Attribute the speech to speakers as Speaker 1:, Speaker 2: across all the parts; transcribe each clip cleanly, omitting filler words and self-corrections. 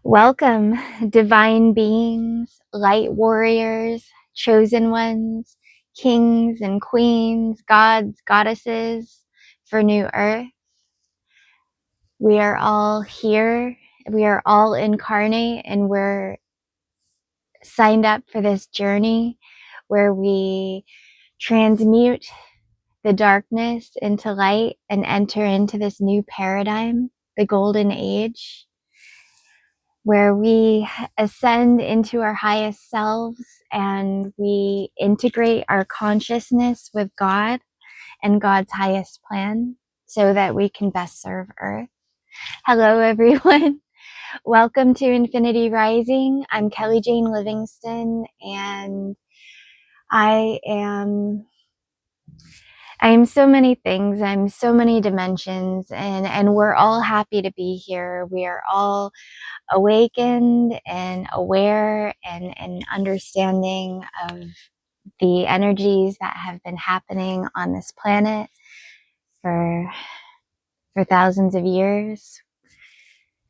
Speaker 1: Welcome, divine beings, light warriors, chosen ones, kings and queens, gods, goddesses for New Earth. We are all here. We are all incarnate, and we're signed up for this journey where we transmute the darkness into light and enter into this new paradigm, the golden age, where we ascend into our highest selves and we integrate our consciousness with God and God's highest plan so that we can best serve Earth. Hello, everyone. Welcome to Infinity Rising. I'm Kelly Jane Livingston, and I am so many things. I'm so many dimensions, and we're all happy to be here. We are all awakened and aware and understanding of the energies that have been happening on this planet for thousands of years.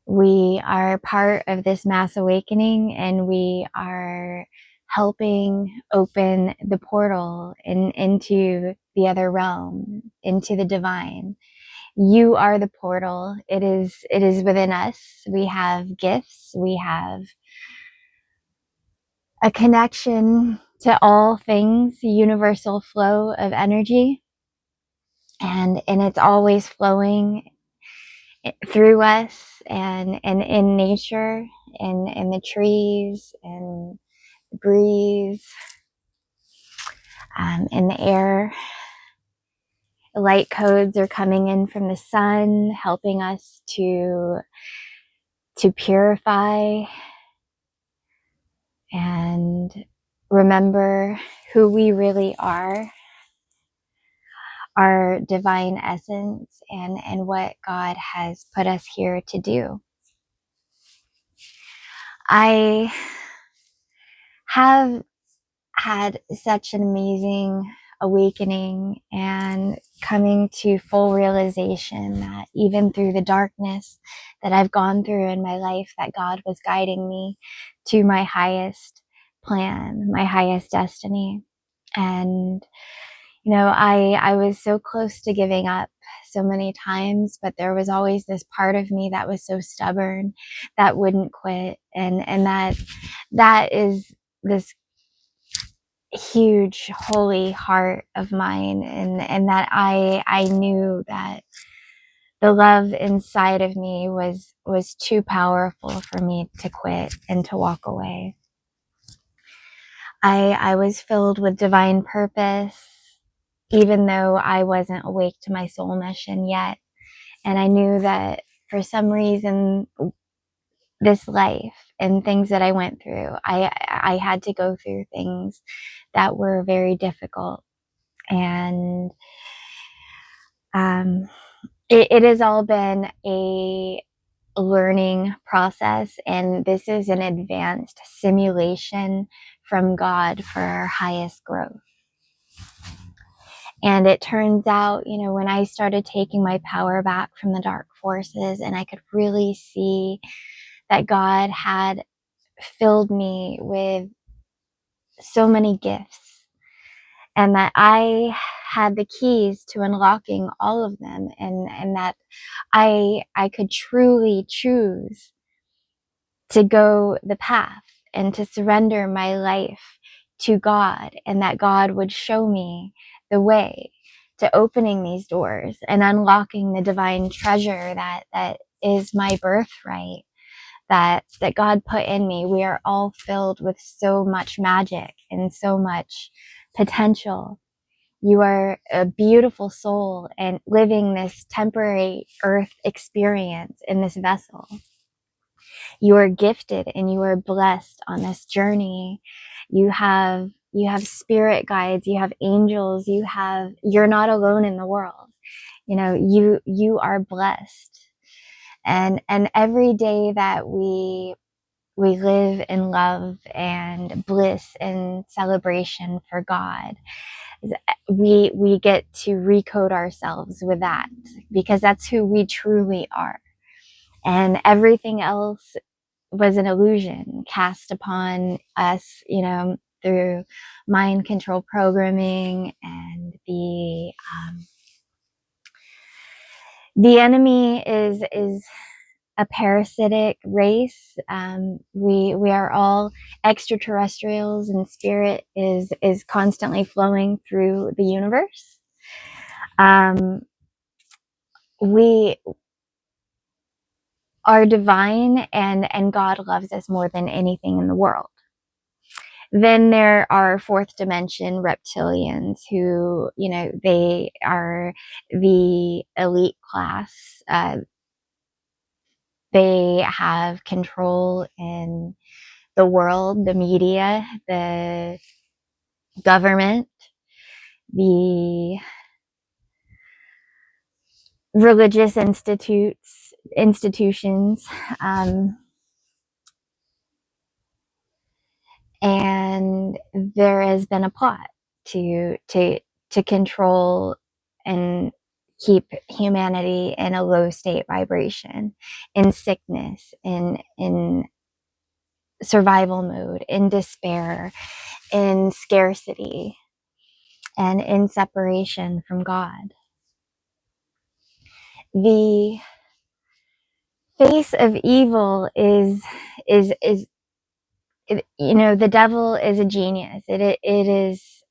Speaker 1: We are part of this mass awakening, and we are helping open the portal into the other realm, into the divine. You are the portal. It is within us. We have gifts. We have a connection to all things, the universal flow of energy. And it's always flowing through us and in nature, in the trees and the breeze, in the air. The light codes are coming in from the sun, helping us to purify and remember who we really are, our divine essence, and what God has put us here to do. I have had such an amazing awakening and coming to full realization that even through the darkness that I've gone through in my life, that God was guiding me to my highest plan, my highest destiny. And I was so close to giving up so many times, but there was always this part of me that was so stubborn that wouldn't quit. And that is this huge holy heart of mine, and that I knew that the love inside of me was too powerful for me to quit and to walk away. I was filled with divine purpose, even though I wasn't awake to my soul mission yet. And I knew that for some reason, this life and things that I went through, I had to go through things that were very difficult. And it has all been a learning process, and this is an advanced simulation from God for our highest growth. And it turns out, when I started taking my power back from the dark forces, and I could really see that God had filled me with so many gifts, and that I had the keys to unlocking all of them, and that I could truly choose to go the path and to surrender my life to God, and that God would show me the way to opening these doors and unlocking the divine treasure that is my birthright, that God put in me. We are all filled with so much magic and so much potential. You are a beautiful soul and living this temporary earth experience in this vessel. You are gifted and you are blessed on this journey. You have spirit guides, you have angels, you're not alone in the world. You are blessed. And every day that we live in love and bliss and celebration for God, we get to recode ourselves with that, because that's who we truly are. And everything else was an illusion cast upon us, through mind control programming, and the enemy is a parasitic race. We are all extraterrestrials, and spirit is constantly flowing through the universe. We are divine, and God loves us more than anything in the world. Then there are fourth dimension reptilians who, they are the elite class. They have control in the world, the media, the government, the religious institutions, and there has been a plot to control and keep humanity in a low state vibration, in sickness, in survival mode, in despair, in scarcity, and in separation from God. The face of evil is the devil is a genius. It is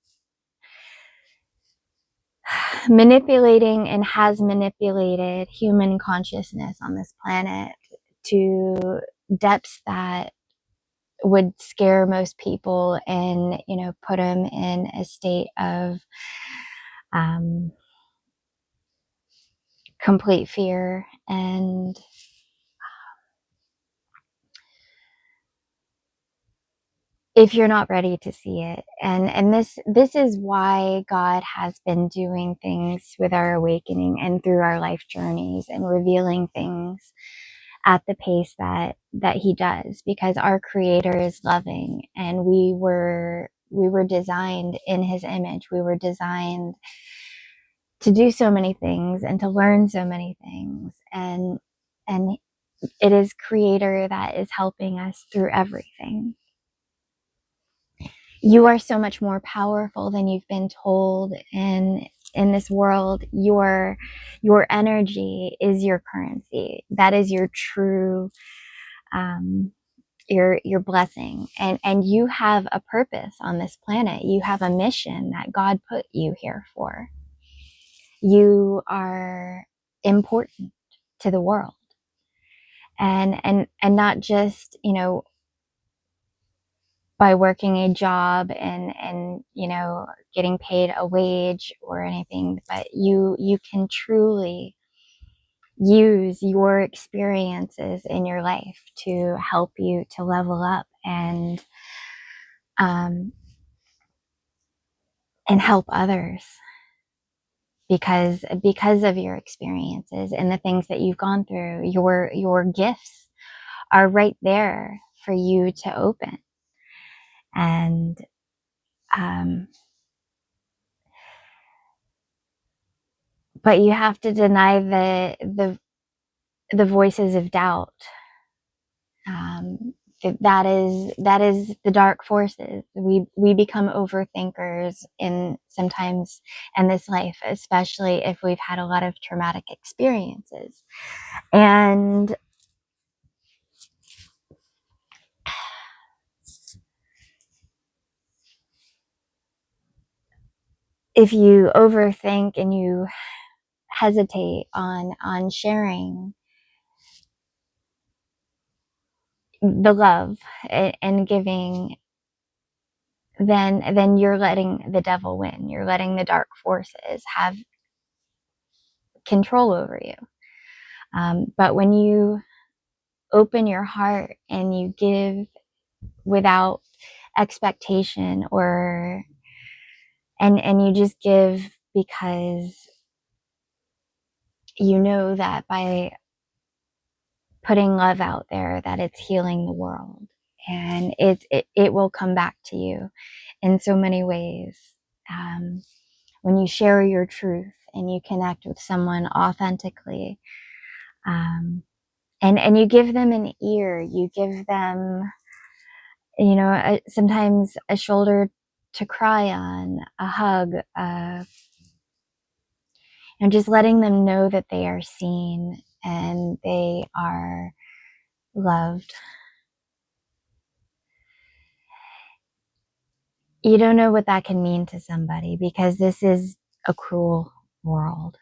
Speaker 1: manipulating and has manipulated human consciousness on this planet to depths that would scare most people, and put them in a state of complete fear. And if you're not ready to see it, and this is why God has been doing things with our awakening and through our life journeys, and revealing things at the pace that he does, because our Creator is loving, and we were designed in his image. We were designed to do so many things and to learn so many things, and it is Creator that is helping us through everything. You are so much more powerful than you've been told in this world. Your energy is your currency. That is your true your blessing, and you have a purpose on this planet. You have a mission that God put you here for. You are important to the world, and not just by working a job and getting paid a wage or anything, but you can truly use your experiences in your life to help you to level up and help others, because of your experiences and the things that you've gone through. Your gifts are right there for you to open. And but you have to deny the voices of doubt. That is the dark forces. We become overthinkers sometimes in this life, especially if we've had a lot of traumatic experiences. And if you overthink and you hesitate on sharing the love and giving, then you're letting the devil win. You're letting the dark forces have control over you. But when you open your heart and you give without expectation, and you just give because you know that by putting love out there, that it's healing the world, and it will come back to you in so many ways. When you share your truth and you connect with someone authentically, And you give them an ear, you give them, sometimes a shoulder to cry on, a hug, and just letting them know that they are seen and they are loved. You don't know what that can mean to somebody, because this is a cruel world.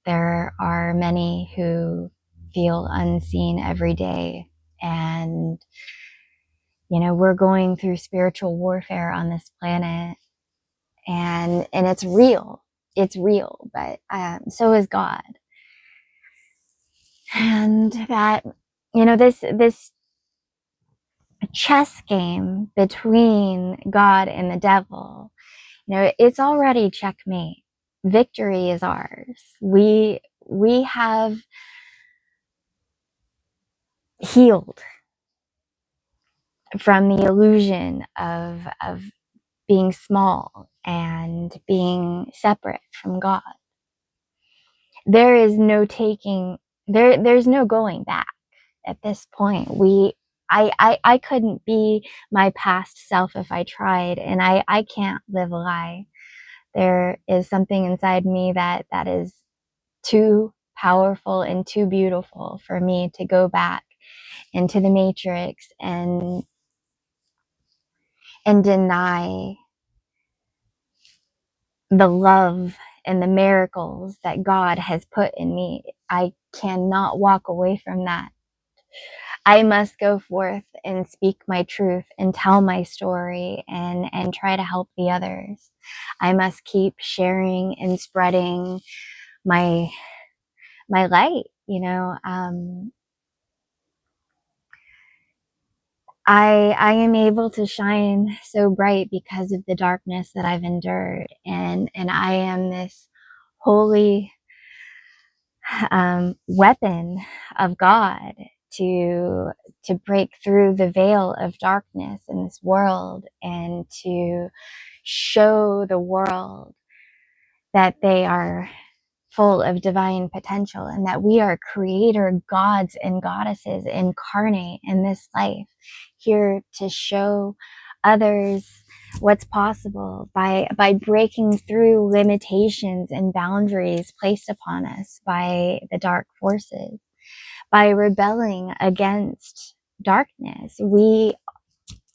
Speaker 1: There are many who feel unseen every day, and we're going through spiritual warfare on this planet, and it's real. It's real, but so is God. And that, this chess game between God and the devil, it's already checkmate. Victory is ours. We have healed from the illusion of being small and being separate from God. There is no taking, there's no going back at this point. I couldn't be my past self if I tried, and I can't live a lie. There is something inside me that is too powerful and too beautiful for me to go back into the matrix and deny the love and the miracles that God has put in me. I cannot walk away from that. I must go forth and speak my truth and tell my story and try to help the others. I must keep sharing and spreading my light. I am able to shine so bright because of the darkness that I've endured, and I am this holy weapon of God to break through the veil of darkness in this world, and to show the world that they are full of divine potential, and that we are creator gods and goddesses incarnate in this life, here to show others what's possible by breaking through limitations and boundaries placed upon us by the dark forces. By rebelling against darkness, we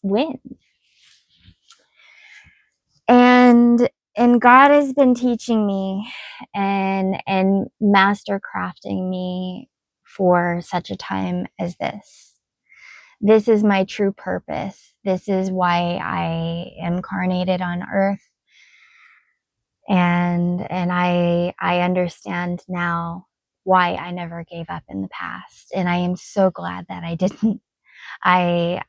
Speaker 1: win. And God has been teaching me and master crafting me for such a time as this. This is my true purpose. This is why I am incarnated on earth. And I understand now why I never gave up in the past. And I am so glad that I didn't. I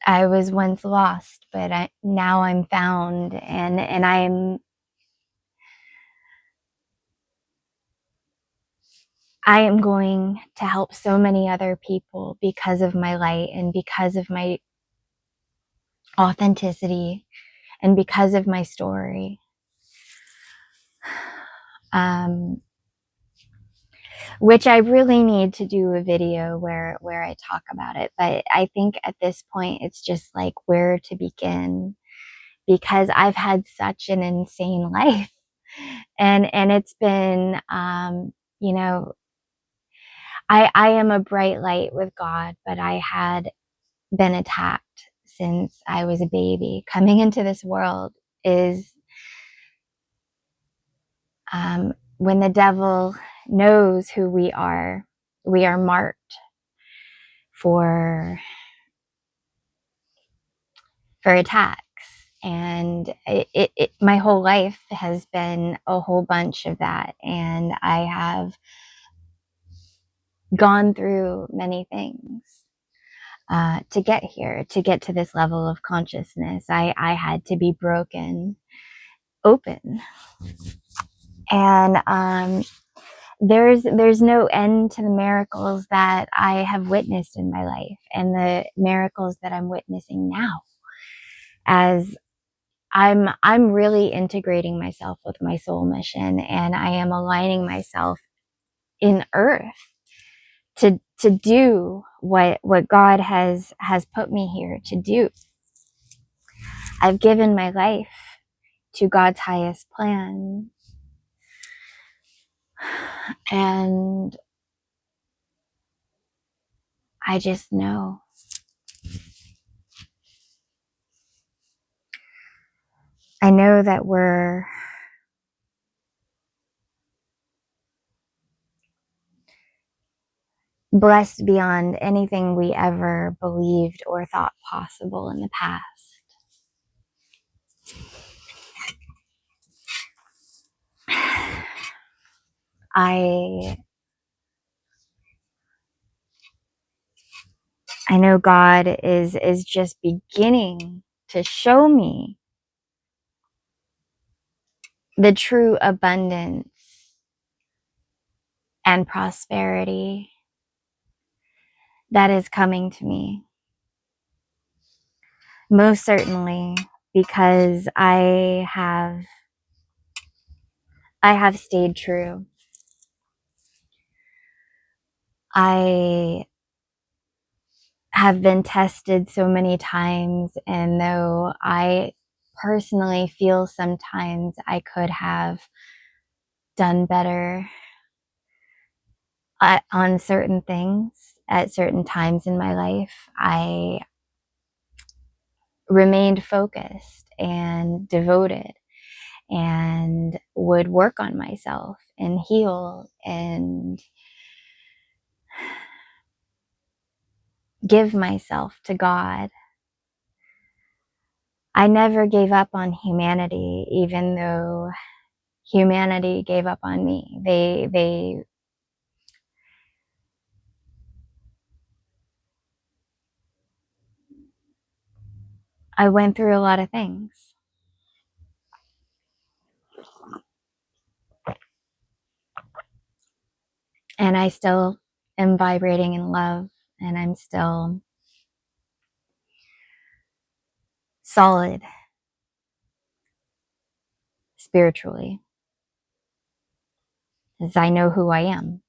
Speaker 1: was once lost, but now I'm found, and I am going to help so many other people because of my light and because of my authenticity and because of my story. Which I really need to do a video where I talk about it. But I think at this point, it's just like where to begin, because I've had such an insane life, and it's been, I am a bright light with God, but I had been attacked since I was a baby. Coming into this world is, when the devil knows who we are marked for attacks. And my whole life has been a whole bunch of that. And I have gone through many things to get here, to get to this level of consciousness. I had to be broken open. And there's no end to the miracles that I have witnessed in my life, and the miracles that I'm witnessing now, as I'm really integrating myself with my soul mission, and I am aligning myself in earth to do what God has put me here to do. I've given my life to God's highest plan. And I just know. I know that we're blessed beyond anything we ever believed or thought possible in the past. I know God is just beginning to show me the true abundance and prosperity that is coming to me. Most certainly, because I have stayed true. I have been tested so many times, and though I personally feel sometimes I could have done better on certain things at certain times in my life, I remained focused and devoted and would work on myself and heal and give myself to God. I never gave up on humanity, even though humanity gave up on me. I went through a lot of things. And I still am vibrating in love, and I'm still solid spiritually, as I know who I am.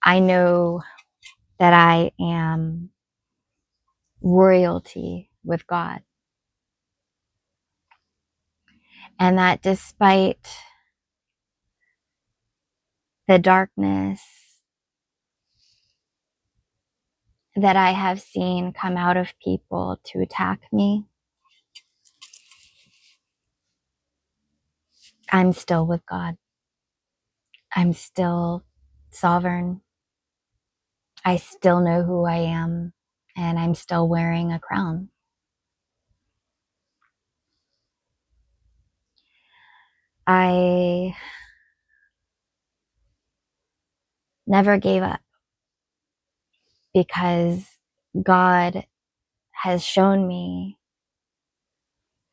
Speaker 1: I know that I am royalty with God. And that despite the darkness that I have seen come out of people to attack me, I'm still with God. I'm still sovereign. I still know who I am, and I'm still wearing a crown. I never gave up because God has shown me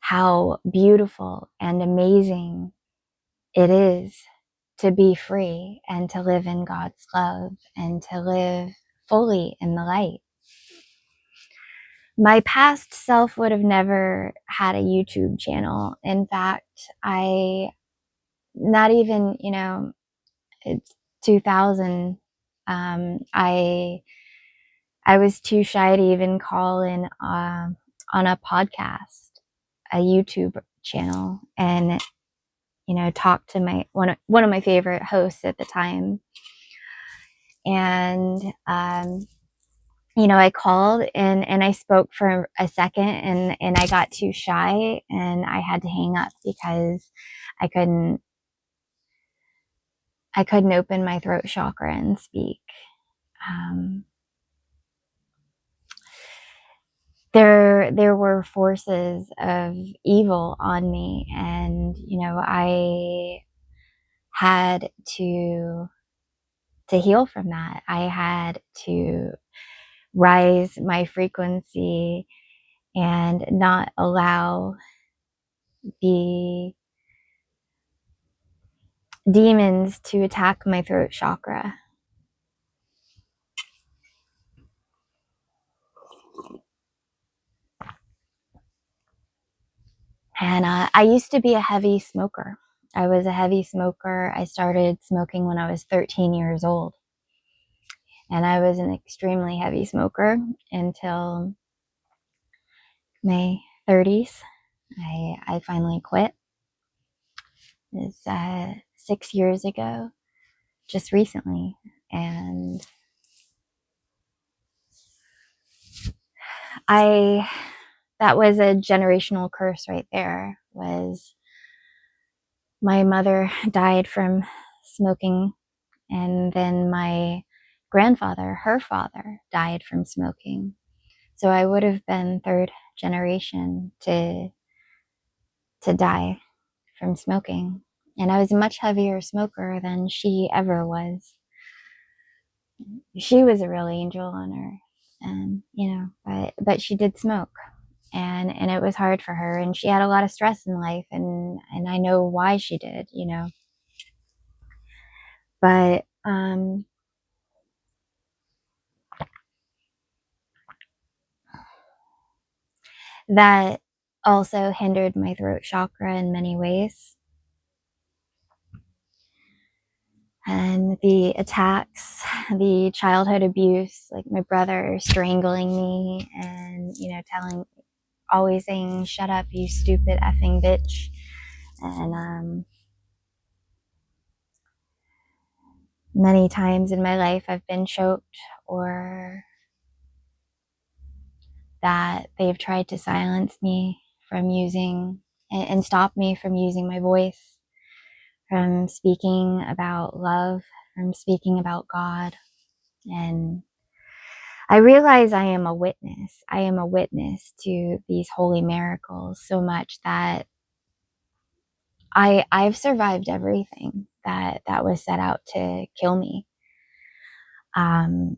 Speaker 1: how beautiful and amazing it is to be free and to live in God's love and to live fully in the light. My past self would have never had a YouTube channel. In fact, not even, it's 2000. I was too shy to even call in on a podcast, a YouTube channel, and talk to my one of my favorite hosts at the time. And I called and I spoke for a second, and I got too shy and I had to hang up because I couldn't open my throat chakra and speak. There were forces of evil on me, and I had to heal from that. I had to rise my frequency and not allow the demons to attack my throat chakra. And I used to be a heavy smoker. I was a heavy smoker. I started smoking when I was 13 years old. And I was an extremely heavy smoker until my 30s. I finally quit. It was 6 years ago, just recently. And that was a generational curse right there. Was my mother died from smoking, and then my grandfather, her father, died from smoking. So I would have been third generation to die from smoking. And I was a much heavier smoker than she ever was. She was a real angel on earth, and but she did smoke, and it was hard for her, and she had a lot of stress in life, and I know why she did, but that also hindered my throat chakra in many ways. And the attacks, the childhood abuse, like my brother strangling me and, always saying, "Shut up, you stupid effing bitch." And many times in my life I've been choked, or that they've tried to silence me from using and stop me from using my voice, from speaking about love, from speaking about God. And I realize I am a witness. I am a witness to these holy miracles so much that I've survived everything that was set out to kill me. I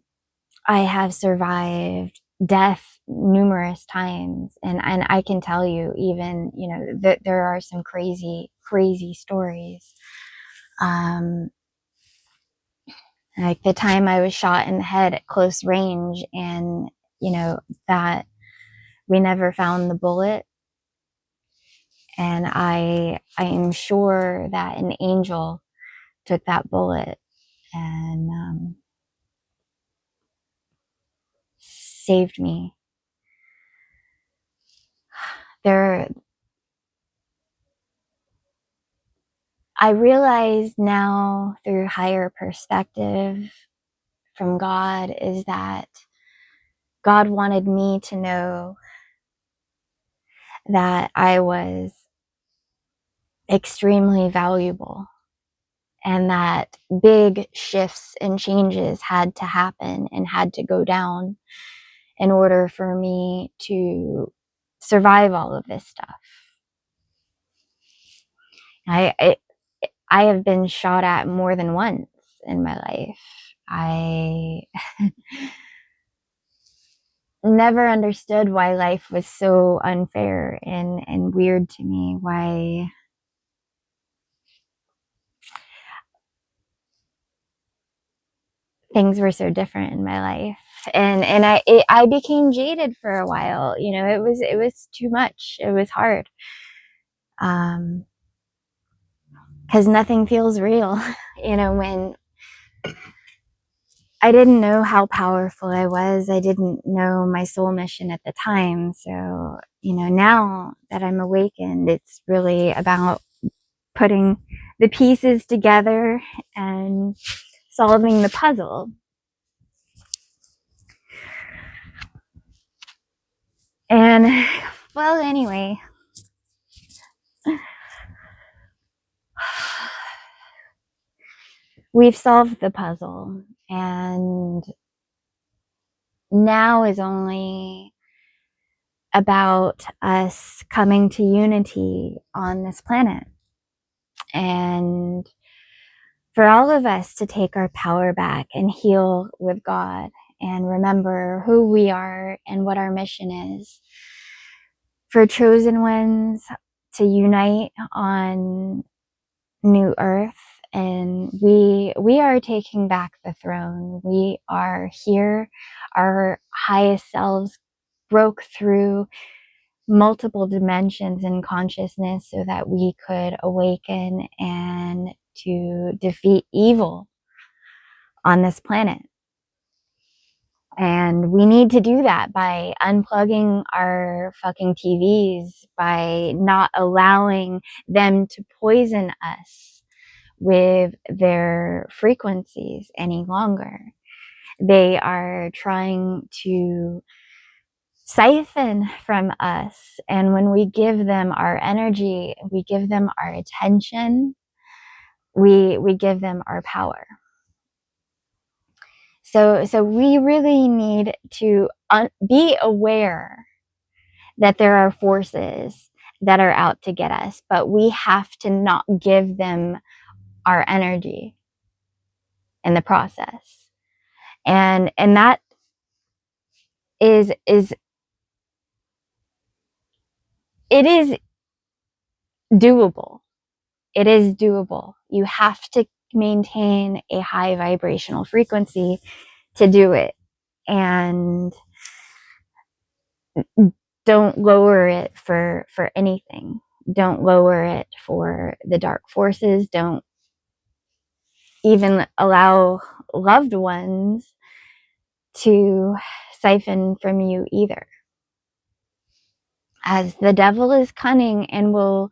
Speaker 1: have survived death numerous times, and I can tell you, even that there are some crazy stories. Like the time I was shot in the head at close range, and that we never found the bullet, and I am sure that an angel took that bullet and saved me. I realize now through higher perspective from God is that God wanted me to know that I was extremely valuable, and that big shifts and changes had to happen and had to go down in order for me to survive all of this stuff. I have been shot at more than once in my life. I never understood why life was so unfair and weird to me, why things were so different in my life. And I became jaded for a while. It was too much. It was hard. Because nothing feels real. When I didn't know how powerful I was, I didn't know my soul mission at the time. So, now that I'm awakened, it's really about putting the pieces together and solving the puzzle. And, well, anyway, we've solved the puzzle, and now is only about us coming to unity on this planet, and for all of us to take our power back and heal with God and remember who we are and what our mission is. For chosen ones to unite on new earth, and we are taking back the throne. We are here. Our highest selves broke through multiple dimensions in consciousness so that we could awaken and to defeat evil on this planet. And we need to do that by unplugging our fucking TVs, by not allowing them to poison us with their frequencies any longer. They are trying to siphon from us. And when we give them our energy, we give them our attention, we give them our power. So we really need to be aware that there are forces that are out to get us, but we have to not give them our energy in the process. And that is it is doable. It is doable. You have to maintain a high vibrational frequency to do it. And don't lower it for anything. Don't lower it for the dark forces. Don't even allow loved ones to siphon from you either. As the devil is cunning and will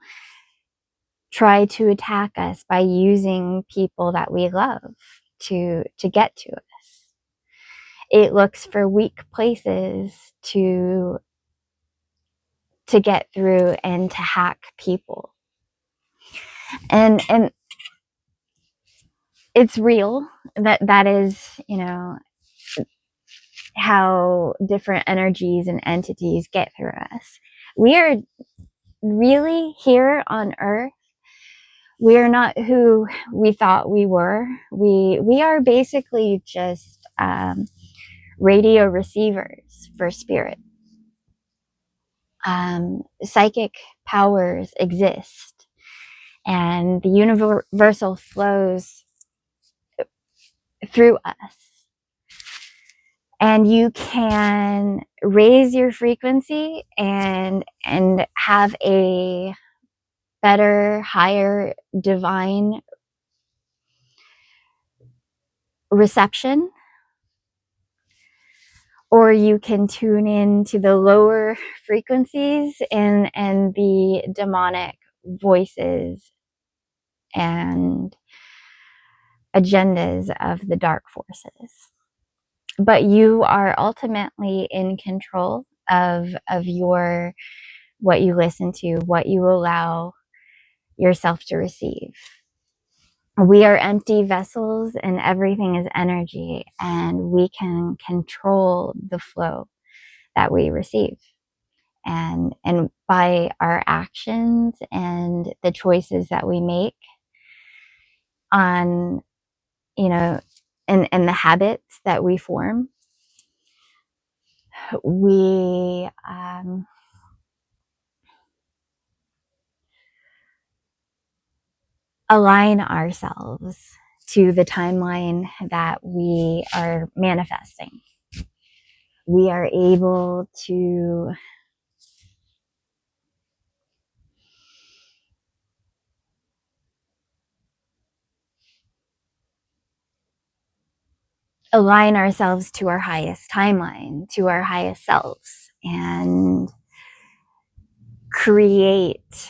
Speaker 1: try to attack us by using people that we love to get to us. It looks for weak places to get through and to hack people. And it's real that is, you know, how different energies and entities get through us. We are really here on earth. We are not who we thought we were. We are basically just radio receivers for spirit. Psychic powers exist, and the universal flows through us. And you can raise your frequency and have a better, higher, divine reception, or you can tune in to the lower frequencies and the demonic voices and agendas of the dark forces. But you are ultimately in control of your, what you listen to, what you allow yourself to receive. We are empty vessels and everything is energy, and we can control the flow that we receive. And by our actions and the choices that we make on, you know, and the habits that we form, we align ourselves to the timeline that we are manifesting. We are able to align ourselves to our highest timeline, to our highest selves, and create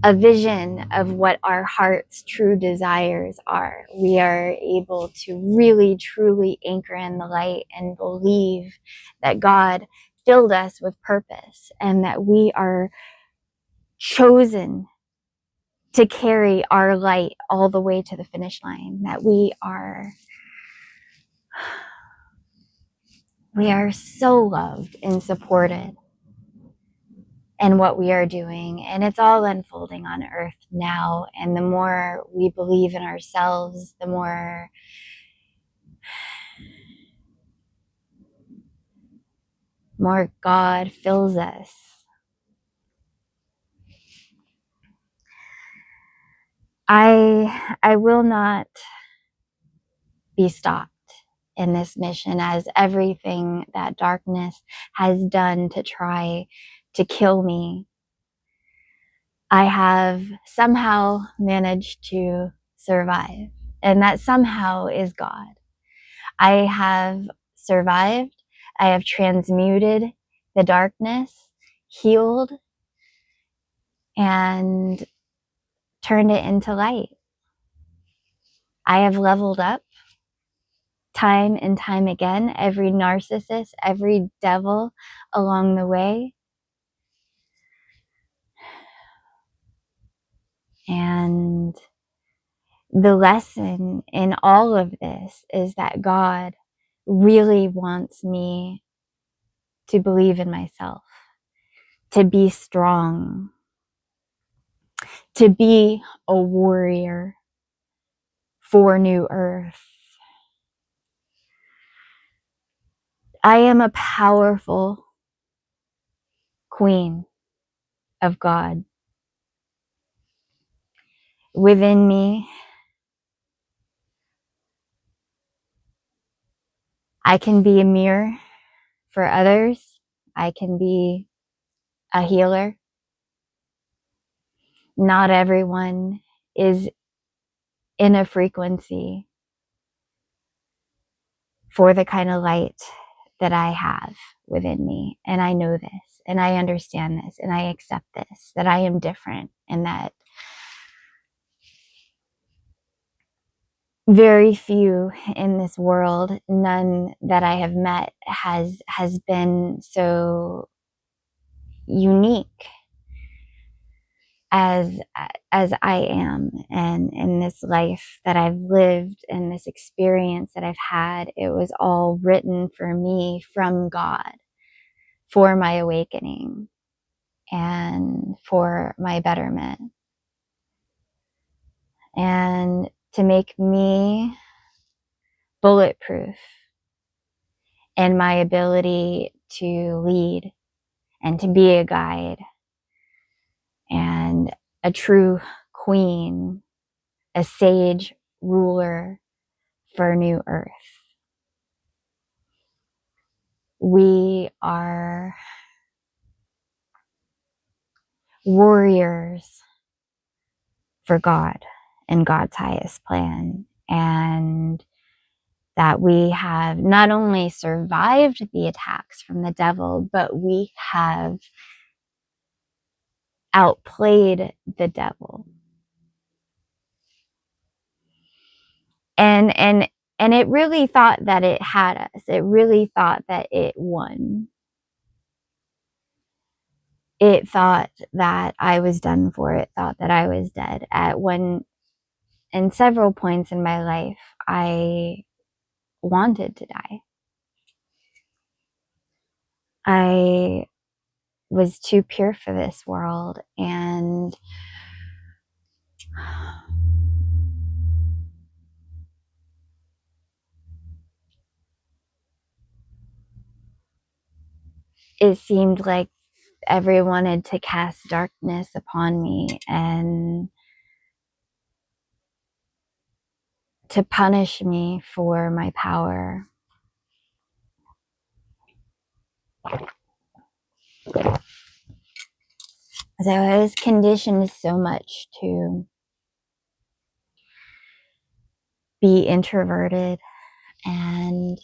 Speaker 1: a vision of what our heart's true desires are. We are able to really, truly anchor in the light and believe that God filled us with purpose and that we are chosen to carry our light all the way to the finish line, that we are so loved and supported in what we are doing, and it's all unfolding on earth now. And the more we believe in ourselves, the more God fills us. I will not be stopped in this mission, as everything that darkness has done to try to kill me, I have somehow managed to survive. And that somehow is God. I have survived. I have transmuted the darkness, healed, and turned it into light. I have leveled up time and time again, every narcissist, every devil along the way. And the lesson in all of this is that God really wants me to believe in myself, to be strong, to be a warrior for New Earth. I am a powerful queen of God. Within me, I can be a mirror for others. I can be a healer. Not everyone is in a frequency for the kind of light that I have within me. And I know this, and I understand this, and I accept this, that I am different, and that very few in this world, none that I have met has been so unique as I am. And in this life that I've lived and this experience that I've had, it was all written for me from God, for my awakening and for my betterment, and to make me bulletproof in my ability to lead and to be a guide and a true queen, a sage ruler for New Earth. We are warriors for God and God's highest plan, and that we have not only survived the attacks from the devil, but we have outplayed the devil. And it really thought that it had us. It really thought that it won. It thought that I was done for. It thought that I was dead. In several points in my life, I wanted to die. I was too pure for this world, and it seemed like everyone wanted to cast darkness upon me and to punish me for my power. So I was conditioned so much to be introverted and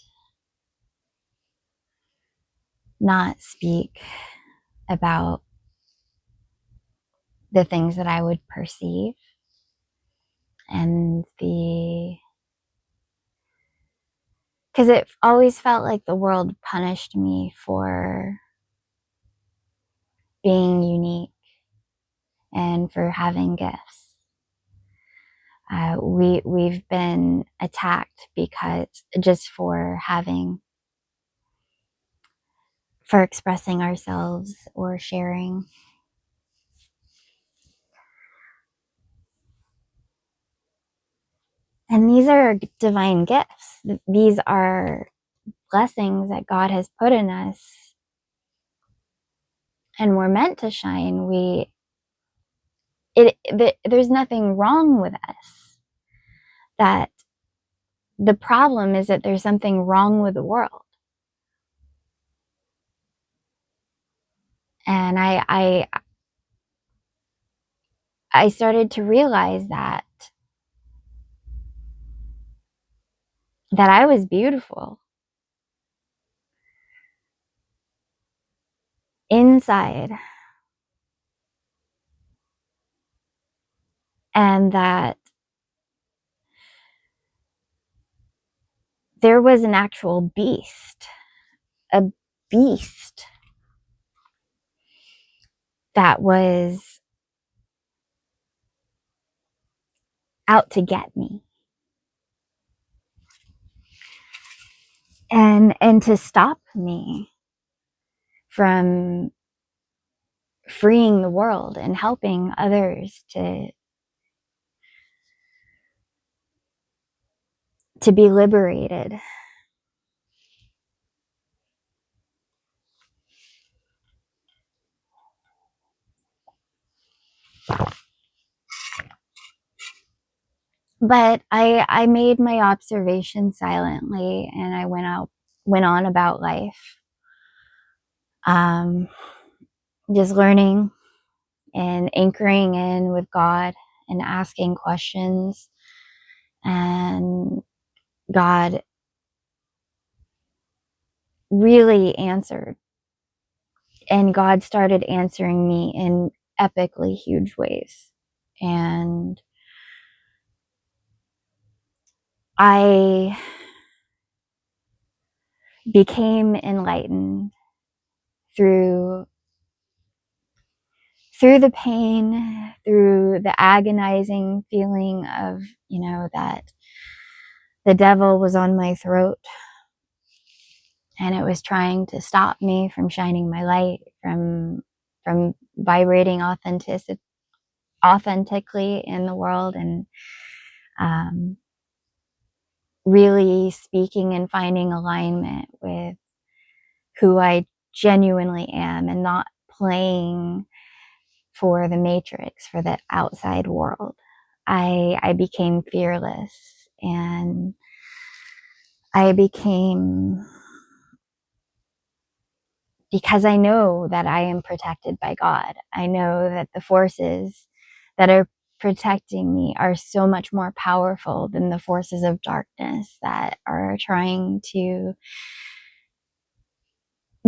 Speaker 1: not speak about the things that I would perceive, and because it always felt like the world punished me for being unique and for having gifts. We've been attacked because just for expressing ourselves or sharing. And these are divine gifts. These are blessings that God has put in us, and we're meant to shine. There's nothing wrong with us. That the problem is that there's something wrong with the world. And I started to realize that that I was beautiful inside, and that there was an actual beast, a beast that was out to get me and to stop me from freeing the world and helping others to be liberated. But I made my observations silently, and I went on about life, just learning and anchoring in with God and asking questions. And God really answered, and God started answering me in epically huge ways. And I became enlightened through the pain, through the agonizing feeling of, that the devil was on my throat and it was trying to stop me from shining my light, from vibrating authentically in the world, and really speaking and finding alignment with who I genuinely am, and not playing for the matrix, for the outside world. I became fearless, and I became, because I know that I am protected by God. I know that the forces that are protecting me are so much more powerful than the forces of darkness that are trying to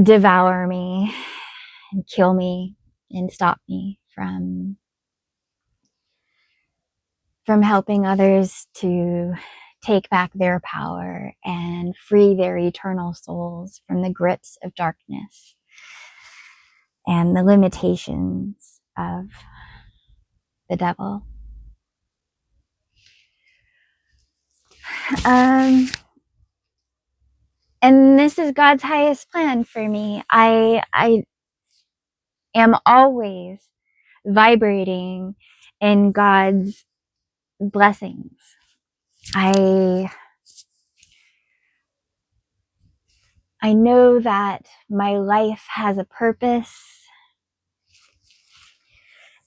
Speaker 1: devour me and kill me and stop me from helping others to take back their power and free their eternal souls from the grips of darkness and the limitations of the devil. And this is God's highest plan for me. I am always vibrating in God's blessings. I know that my life has a purpose,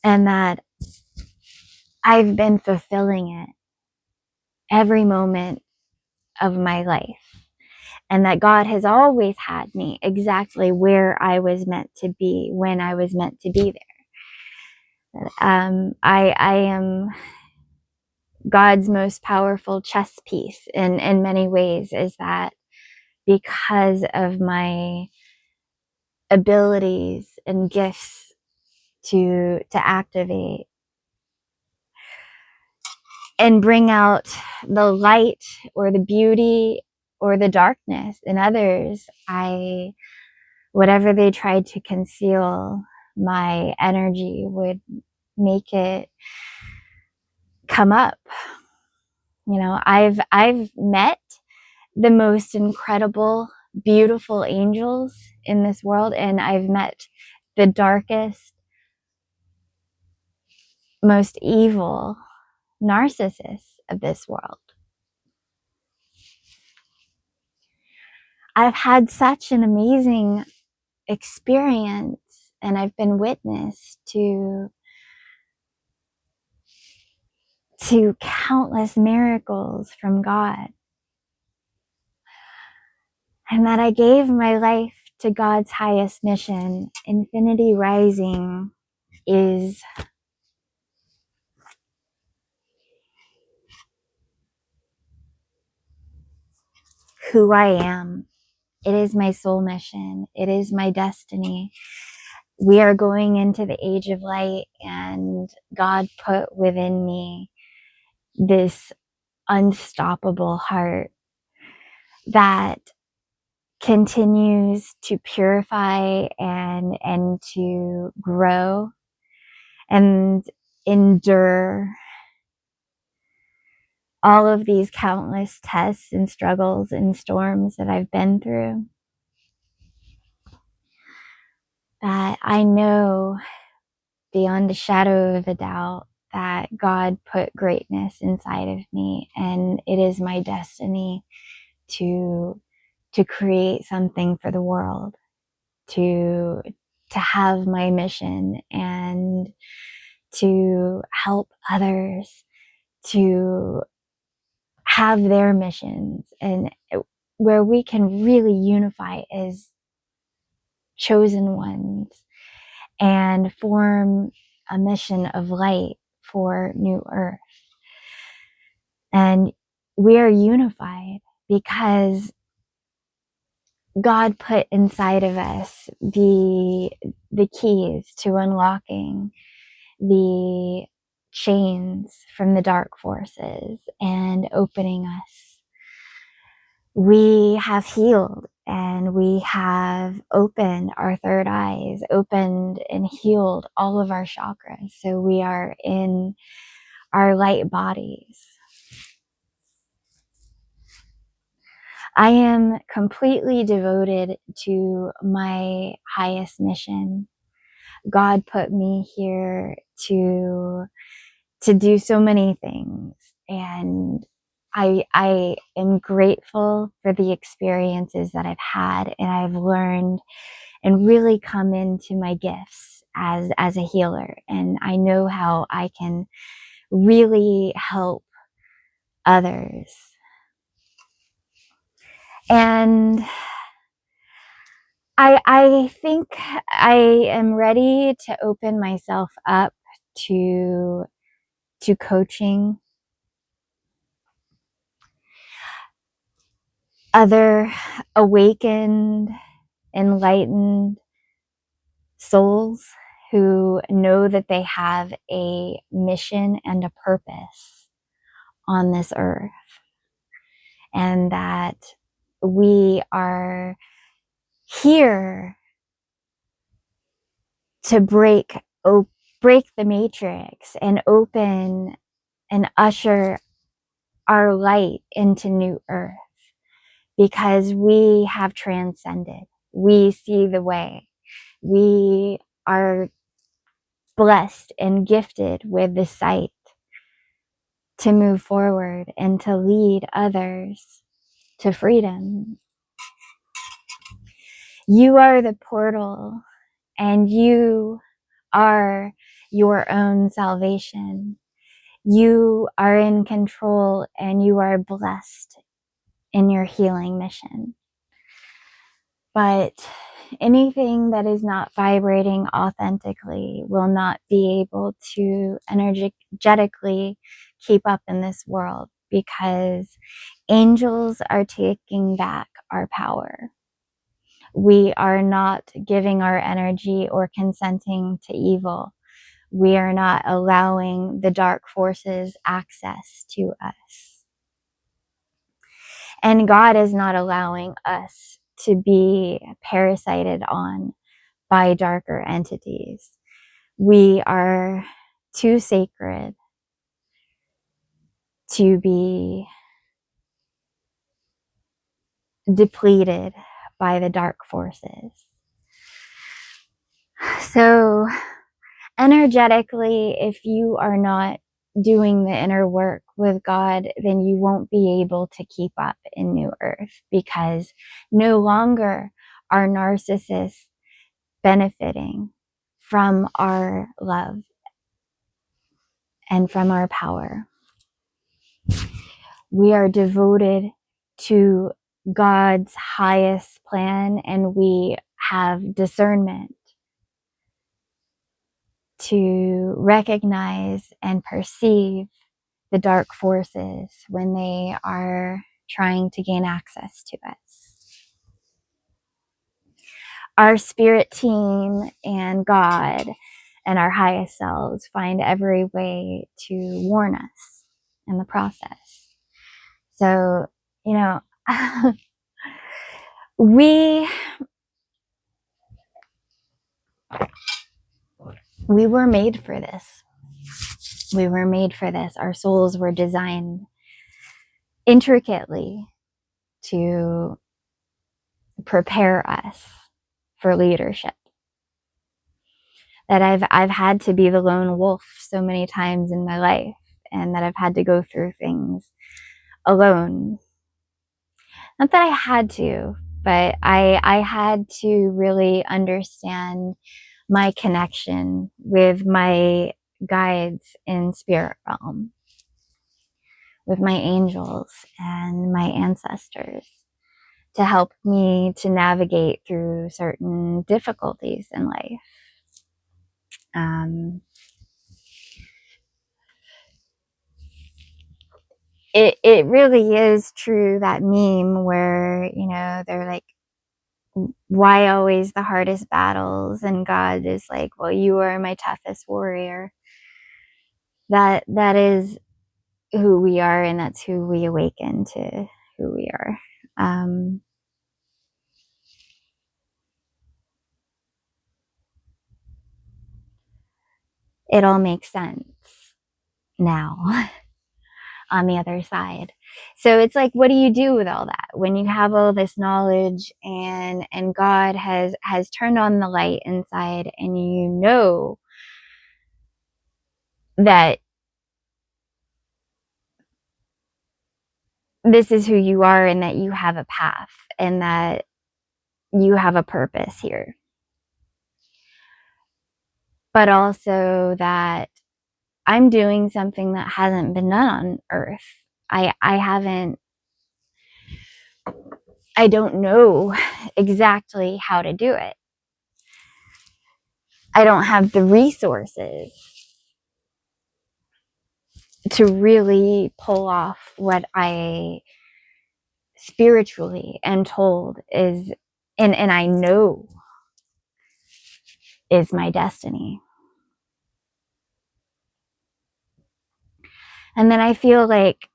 Speaker 1: and that I've been fulfilling it every moment of my life, and that God has always had me exactly where I was meant to be, when I was meant to be there. I am God's most powerful chess piece in many ways, is that because of my abilities and gifts to activate and bring out the light or the beauty or the darkness in others, whatever they tried to conceal, my energy would make it come up. I've met the most incredible, beautiful angels in this world, and I've met the darkest, most evil narcissists of this world. I've had such an amazing experience, and I've been witness to countless miracles from God. And that I gave my life to God's highest mission. Infinity Rising is who I am. It is my soul mission. It is my destiny. We are going into the age of light, and God put within me this unstoppable heart that continues to purify and to grow and endure all of these countless tests and struggles and storms that I've been through. That I know beyond a shadow of a doubt that God put greatness inside of me, and it is my destiny to create something for the world, to have my mission and to help others to have their missions, and where we can really unify as chosen ones and form a mission of light for new earth. And we are unified because God put inside of us the keys to unlocking the chains from the dark forces and opening us. We have healed, and we have opened our third eyes, opened and healed all of our chakras. So we are in our light bodies. I am completely devoted to my highest mission. God put me here to do so many things, and I am grateful for the experiences that I've had, and I've learned and really come into my gifts as a healer, and I know how I can really help others. And I think I am ready to open myself up to coaching other awakened, enlightened souls who know that they have a mission and a purpose on this earth, and that we are here to break the matrix and open and usher our light into new earth, because we have transcended. We see the way. We are blessed and gifted with the sight to move forward and to lead others to freedom. You are the portal, and you are your own salvation. You are in control, and you are blessed in your healing mission. But anything that is not vibrating authentically will not be able to energetically keep up in this world, because angels are taking back our power. We are not giving our energy or consenting to evil. We are not allowing the dark forces access to us. And God is not allowing us to be parasited on by darker entities. We are too sacred to be depleted by the dark forces. So energetically, if you are not doing the inner work with God, then you won't be able to keep up in New Earth, because no longer are narcissists benefiting from our love and from our power. We are devoted to God's highest plan, and we have discernment to recognize and perceive the dark forces when they are trying to gain access to us. Our spirit team and God and our highest selves find every way to warn us in the process. So, you know, we were made for this. We were made for this. Our souls were designed intricately to prepare us for leadership. That I've had to be the lone wolf so many times in my life, and that I've had to go through things alone. Not that I had to, but I had to really understand my connection with my guides in spirit realm, with my angels and my ancestors, to help me to navigate through certain difficulties in life. It really is true, that meme where, you know, they're like, why always the hardest battles? And God is like, well, you are my toughest warrior. That is who we are, and that's who we awaken to, who we are. It all makes sense now on the other side. So it's like, what do you do with all that when you have all this knowledge, and God has turned on the light inside, and you know that this is who you are, and that you have a path, and that you have a purpose here. But also that I'm doing something that hasn't been done on Earth. I don't know exactly how to do it. I don't have the resources to really pull off what I spiritually am told is, and I know is my destiny. And then I feel like,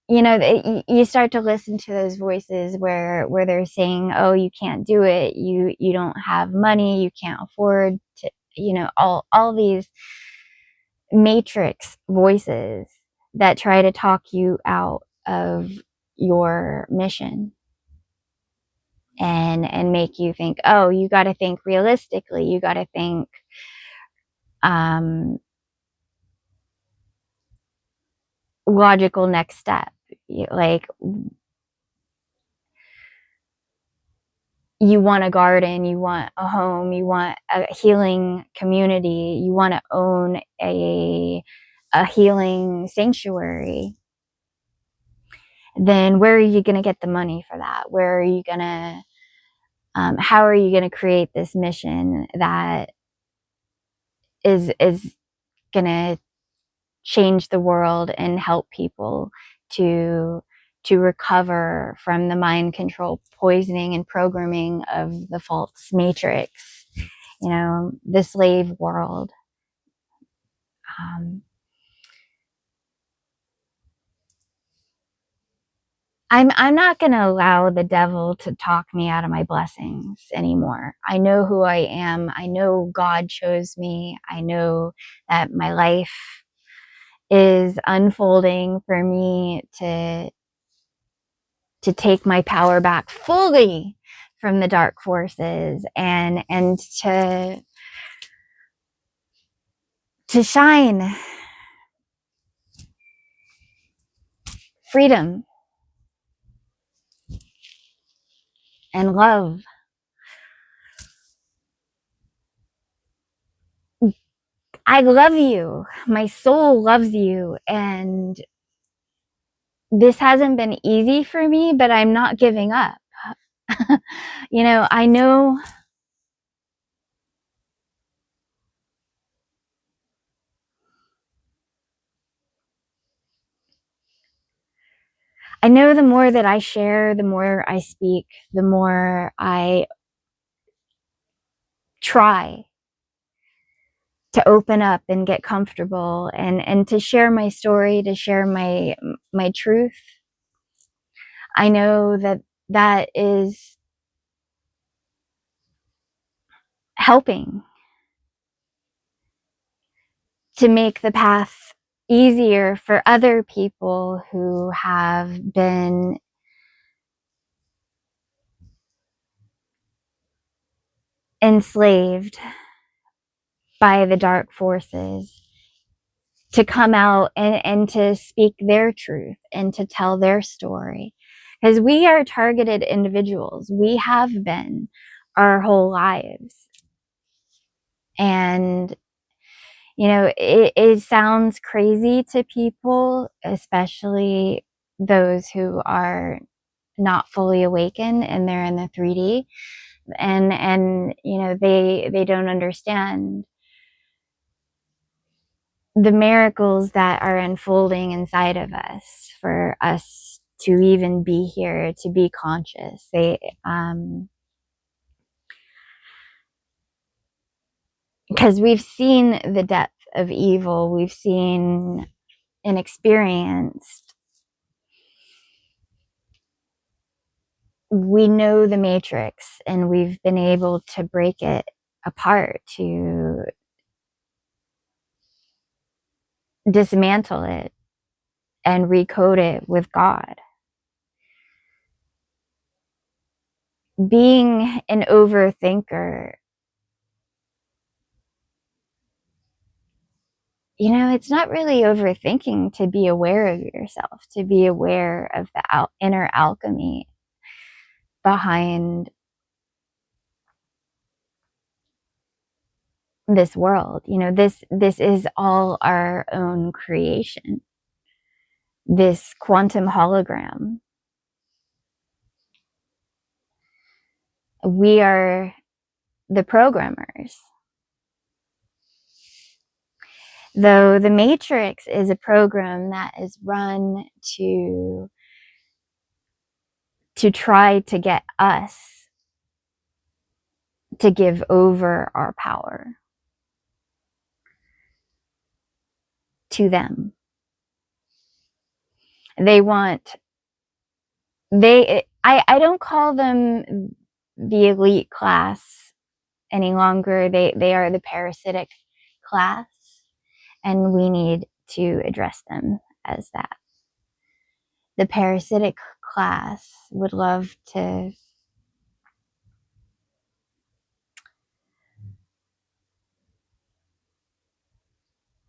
Speaker 1: you know, you start to listen to those voices where they're saying, oh, you can't do it, you don't have money, you can't afford to, you know, all these matrix voices that try to talk you out of your mission, and make you think, oh, you got to think realistically, you got to think logical next step. Like, you want a garden, you want a home, you want a healing community, you want to own a healing sanctuary. Then where are you going to get the money for that? Where are you going to, how are you going to create this mission that is going to change the world and help people to recover from the mind control, poisoning, and programming of the false matrix, you know, the slave world? I'm not going to allow the devil to talk me out of my blessings anymore. I know who I am. I know God chose me. I know that my life is unfolding for me to take my power back fully from the dark forces, and to shine freedom and love. I love you. My soul loves you. And this hasn't been easy for me, but I'm not giving up. You know, I know I know the more that I share, the more I speak, the more I try to open up and get comfortable and to share my story, to share my truth. I know that that is helping to make the path easier for other people who have been enslaved by the dark forces, to come out and to speak their truth and to tell their story. Because we are targeted individuals. We have been our whole lives. And, you know, it sounds crazy to people, especially those who are not fully awakened and they're in the 3D. And you know, they don't understand the miracles that are unfolding inside of us for us to even be here, to be conscious. Because we've seen the depth of evil, we've seen and experienced, we know the matrix, and we've been able to break it apart, to dismantle it and recode it with God. Being an overthinker, you know, it's not really overthinking to be aware of yourself, to be aware of the inner alchemy behind this world. You know, this is all our own creation. This quantum hologram. We are the programmers. Though the Matrix is a program that is run to try to get us to give over our power to them. They want, I don't call them the elite class any longer. They are the parasitic class, and we need to address them as that. The parasitic class would love to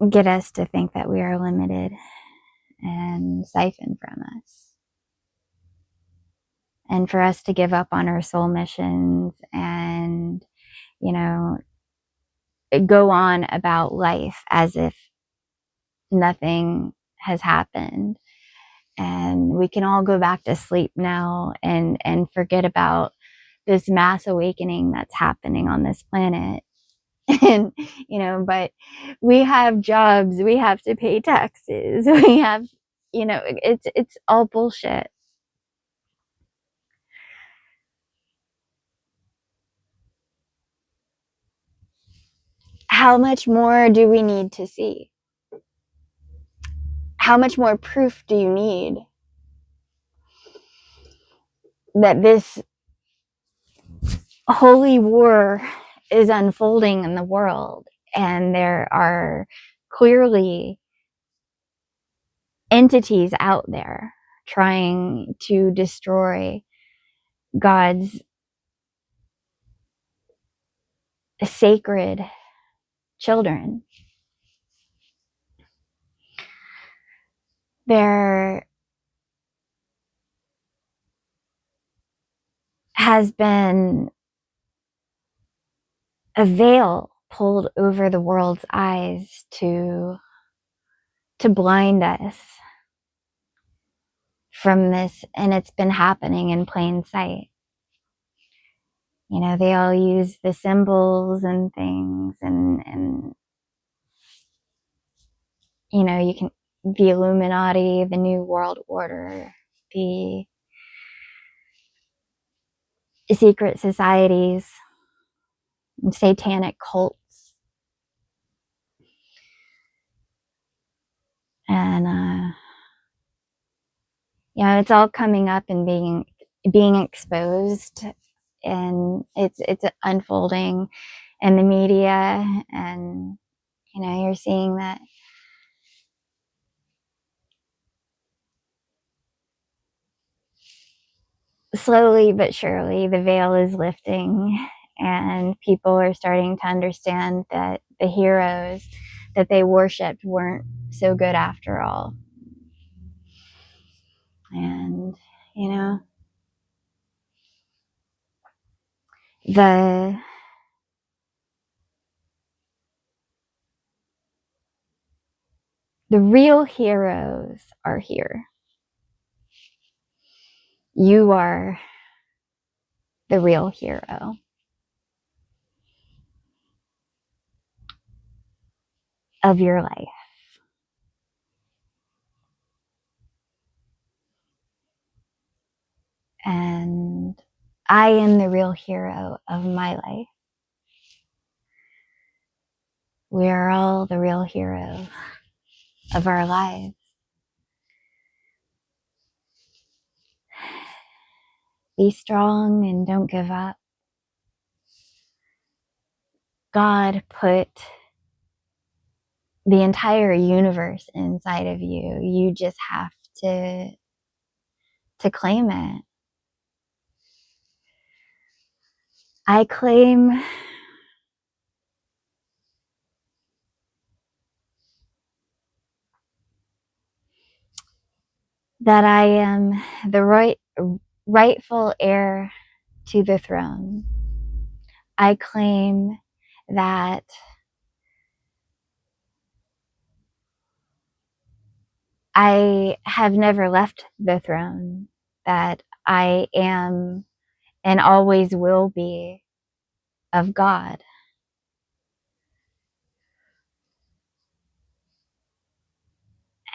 Speaker 1: get us to think that we are limited and siphon from us. And for us to give up on our soul missions and, you know, go on about life as if nothing has happened. And we can all go back to sleep now and forget about this mass awakening that's happening on this planet. And, you know, but we have jobs, we have to pay taxes, we have, you know, it's all bullshit. How much more do we need to see? How much more proof do you need that this holy war is unfolding in the world, and there are clearly entities out there trying to destroy God's sacred children? There has been a veil pulled over the world's eyes to blind us from this, and it's been happening in plain sight. You know, they all use the symbols and things, and you know, you can, the Illuminati, the New World Order, the secret societies and satanic cults. And it's all coming up and being exposed, and it's unfolding in the media, and you're seeing that slowly but surely the veil is lifting, and people are starting to understand that the heroes that they worshipped weren't so good after all. And the real heroes are here. You are the real hero of your life. And I am the real hero of my life. We are all the real hero of our lives. Be strong and don't give up. God put the entire universe inside of you. You just have to claim it. I claim that I am the rightful heir to the throne. I claim that I have never left the throne, that I am and always will be of God.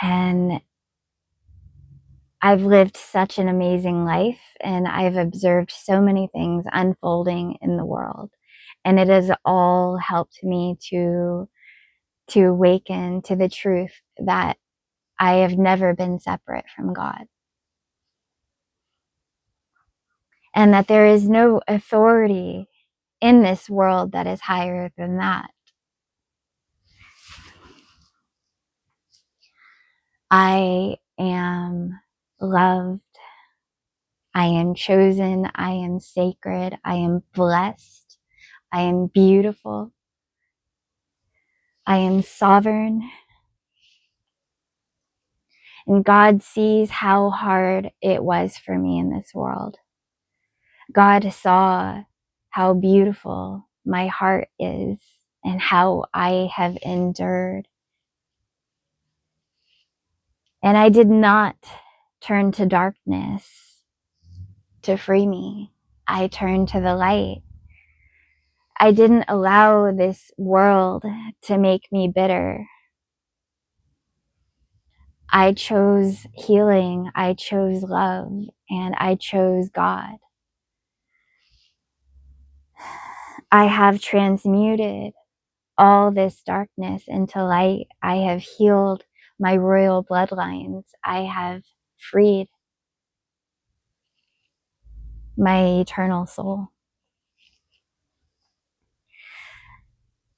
Speaker 1: And I've lived such an amazing life, and I've observed so many things unfolding in the world. And it has all helped me to awaken to the truth that I have never been separate from God. And that there is no authority in this world that is higher than that. I am loved. I am chosen. I am sacred. I am blessed. I am beautiful. I am sovereign. And God sees how hard it was for me in this world. God saw how beautiful my heart is and how I have endured. And I did not turn to darkness to free me. I turned to the light. I didn't allow this world to make me bitter. I chose healing, I chose love, and I chose God. I have transmuted all this darkness into light. I have healed my royal bloodlines. I have freed my eternal soul.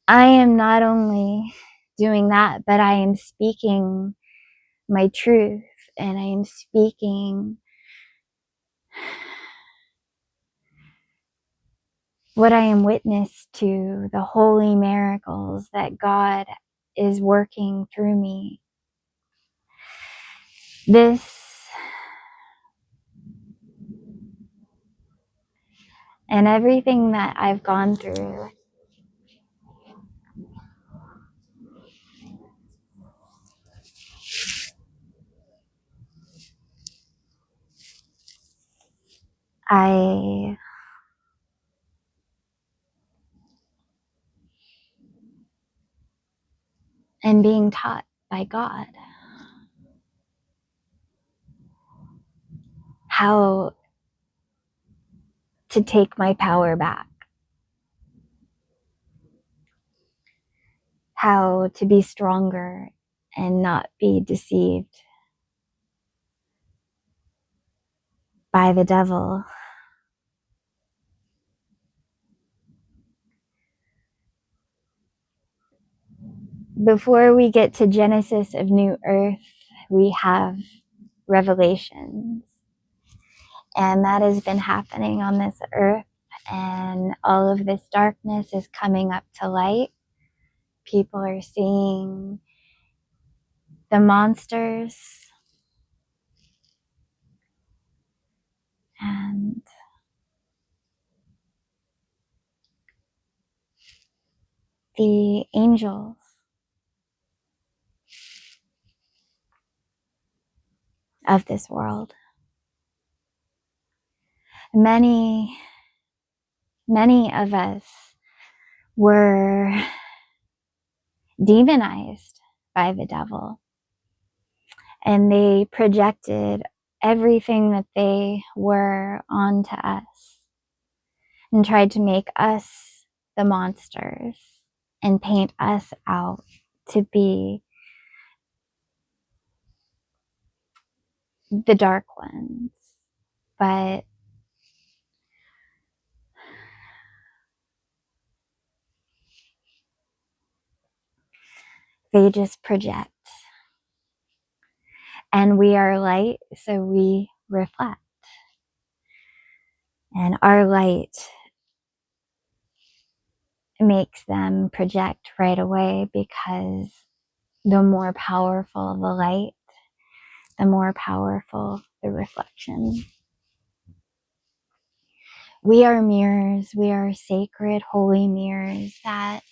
Speaker 1: I am not only doing that, but I am speaking my truth, and I am speaking what I am witness to, the holy miracles that God is working through me. This and everything that I've gone through, I am being taught by God. how to take my power back, how to be stronger and not be deceived by the devil. Before we get to Genesis of New Earth, we have Revelations. And that has been happening on this earth. And all of this darkness is coming up to light. People are seeing the monsters and the angels of this world. Many of us were demonized by the devil, and they projected everything that they were onto us and tried to make us the monsters and paint us out to be the dark ones. But they just project. And we are light, so we reflect. And our light makes them project right away, because the more powerful the light, the more powerful the reflection. We are mirrors. We are sacred, holy mirrors that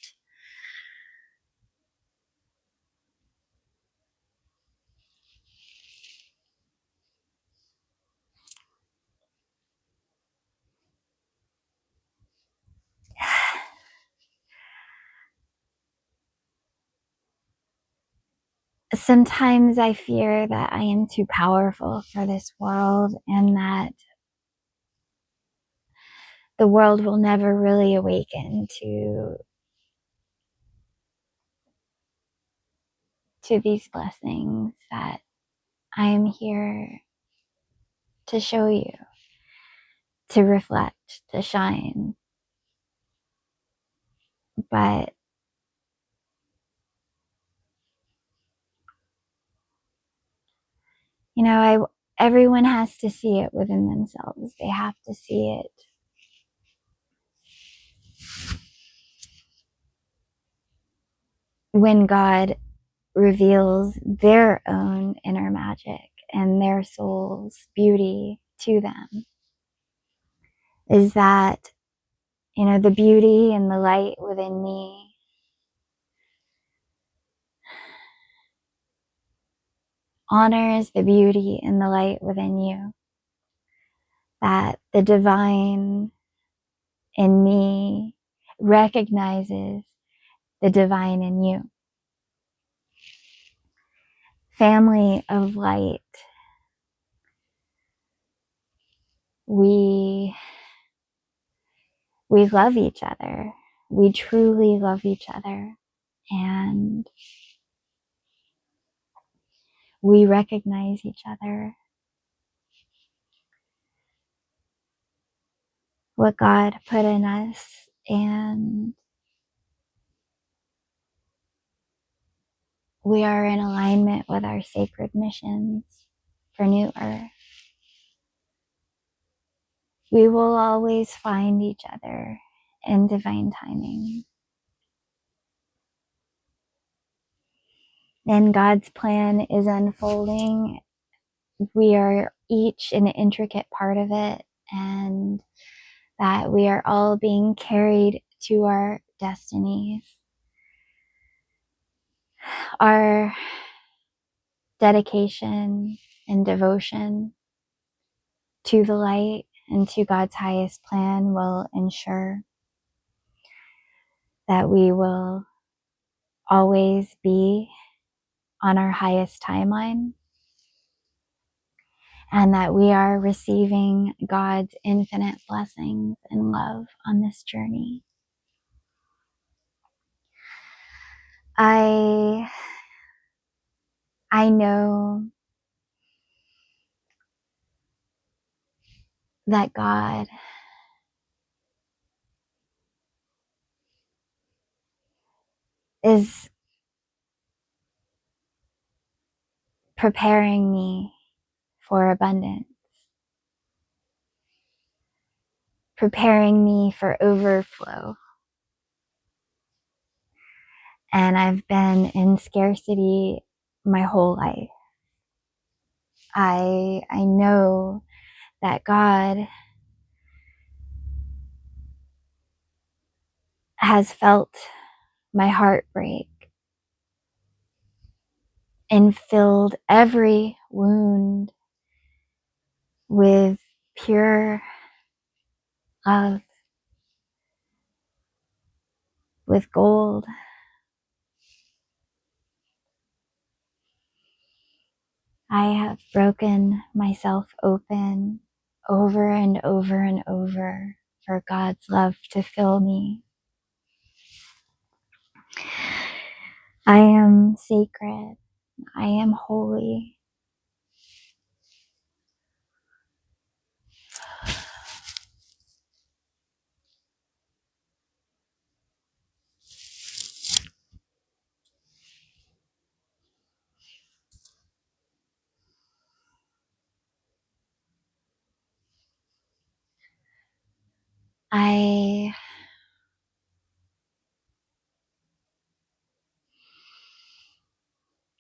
Speaker 1: sometimes I fear that I am too powerful for this world, and that the world will never really awaken to these blessings that I am here to show you, to reflect, to shine. But you know, everyone has to see it within themselves. They have to see it when God reveals their own inner magic and their soul's beauty to them. Is that, you know, the beauty and the light within me honors the beauty and the light within you. That the divine in me recognizes the divine in you. Family of light, we love each other. We truly love each other. And we recognize each other. What God put in us, and we are in alignment with our sacred missions for New Earth. We will always find each other in divine timing. And God's plan is unfolding. We are each an intricate part of it, and that we are all being carried to our destinies. Our dedication and devotion to the light and to God's highest plan will ensure that we will always be on our highest timeline, and that we are receiving God's infinite blessings and love on this journey. I know that God is preparing me for abundance, preparing me for overflow. And I've been in scarcity my whole life. I know that God has felt my heart break and filled every wound with pure love, with gold. I have broken myself open over and over and over for God's love to fill me. I am sacred. I am holy. I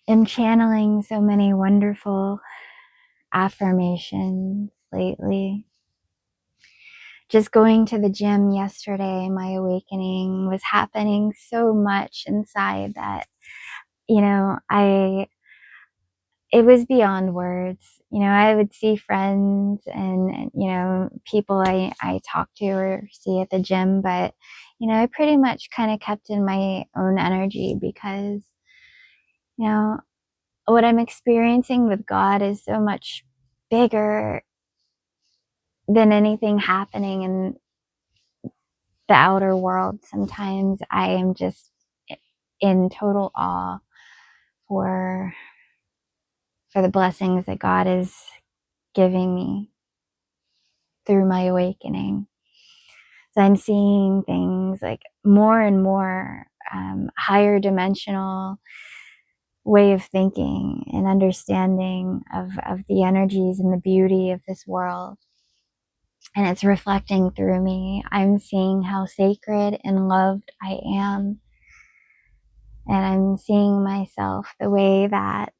Speaker 1: am channeling so many wonderful affirmations lately. Just going to the gym yesterday, my awakening was happening so much inside that, it was beyond words. I would see friends and people I talk to or see at the gym, but, I pretty much kind of kept in my own energy because, what I'm experiencing with God is so much bigger than anything happening in the outer world. Sometimes I am just in total awe for the blessings that God is giving me through my awakening. So I'm seeing things like more and more higher dimensional way of thinking and understanding of the energies and the beauty of this world. And it's reflecting through me. I'm seeing how sacred and loved I am. And I'm seeing myself the way that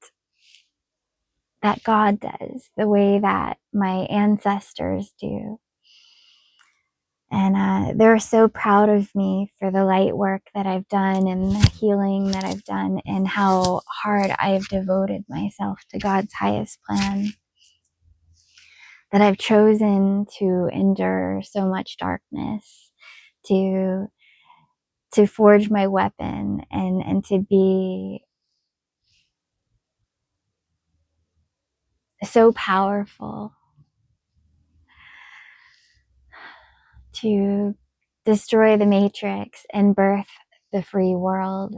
Speaker 1: God does, the way that my ancestors do. And they're so proud of me for the light work that I've done and the healing that I've done and how hard I've devoted myself to God's highest plan. That I've chosen to endure so much darkness, to forge my weapon and to be so powerful, to destroy the matrix and birth the free world.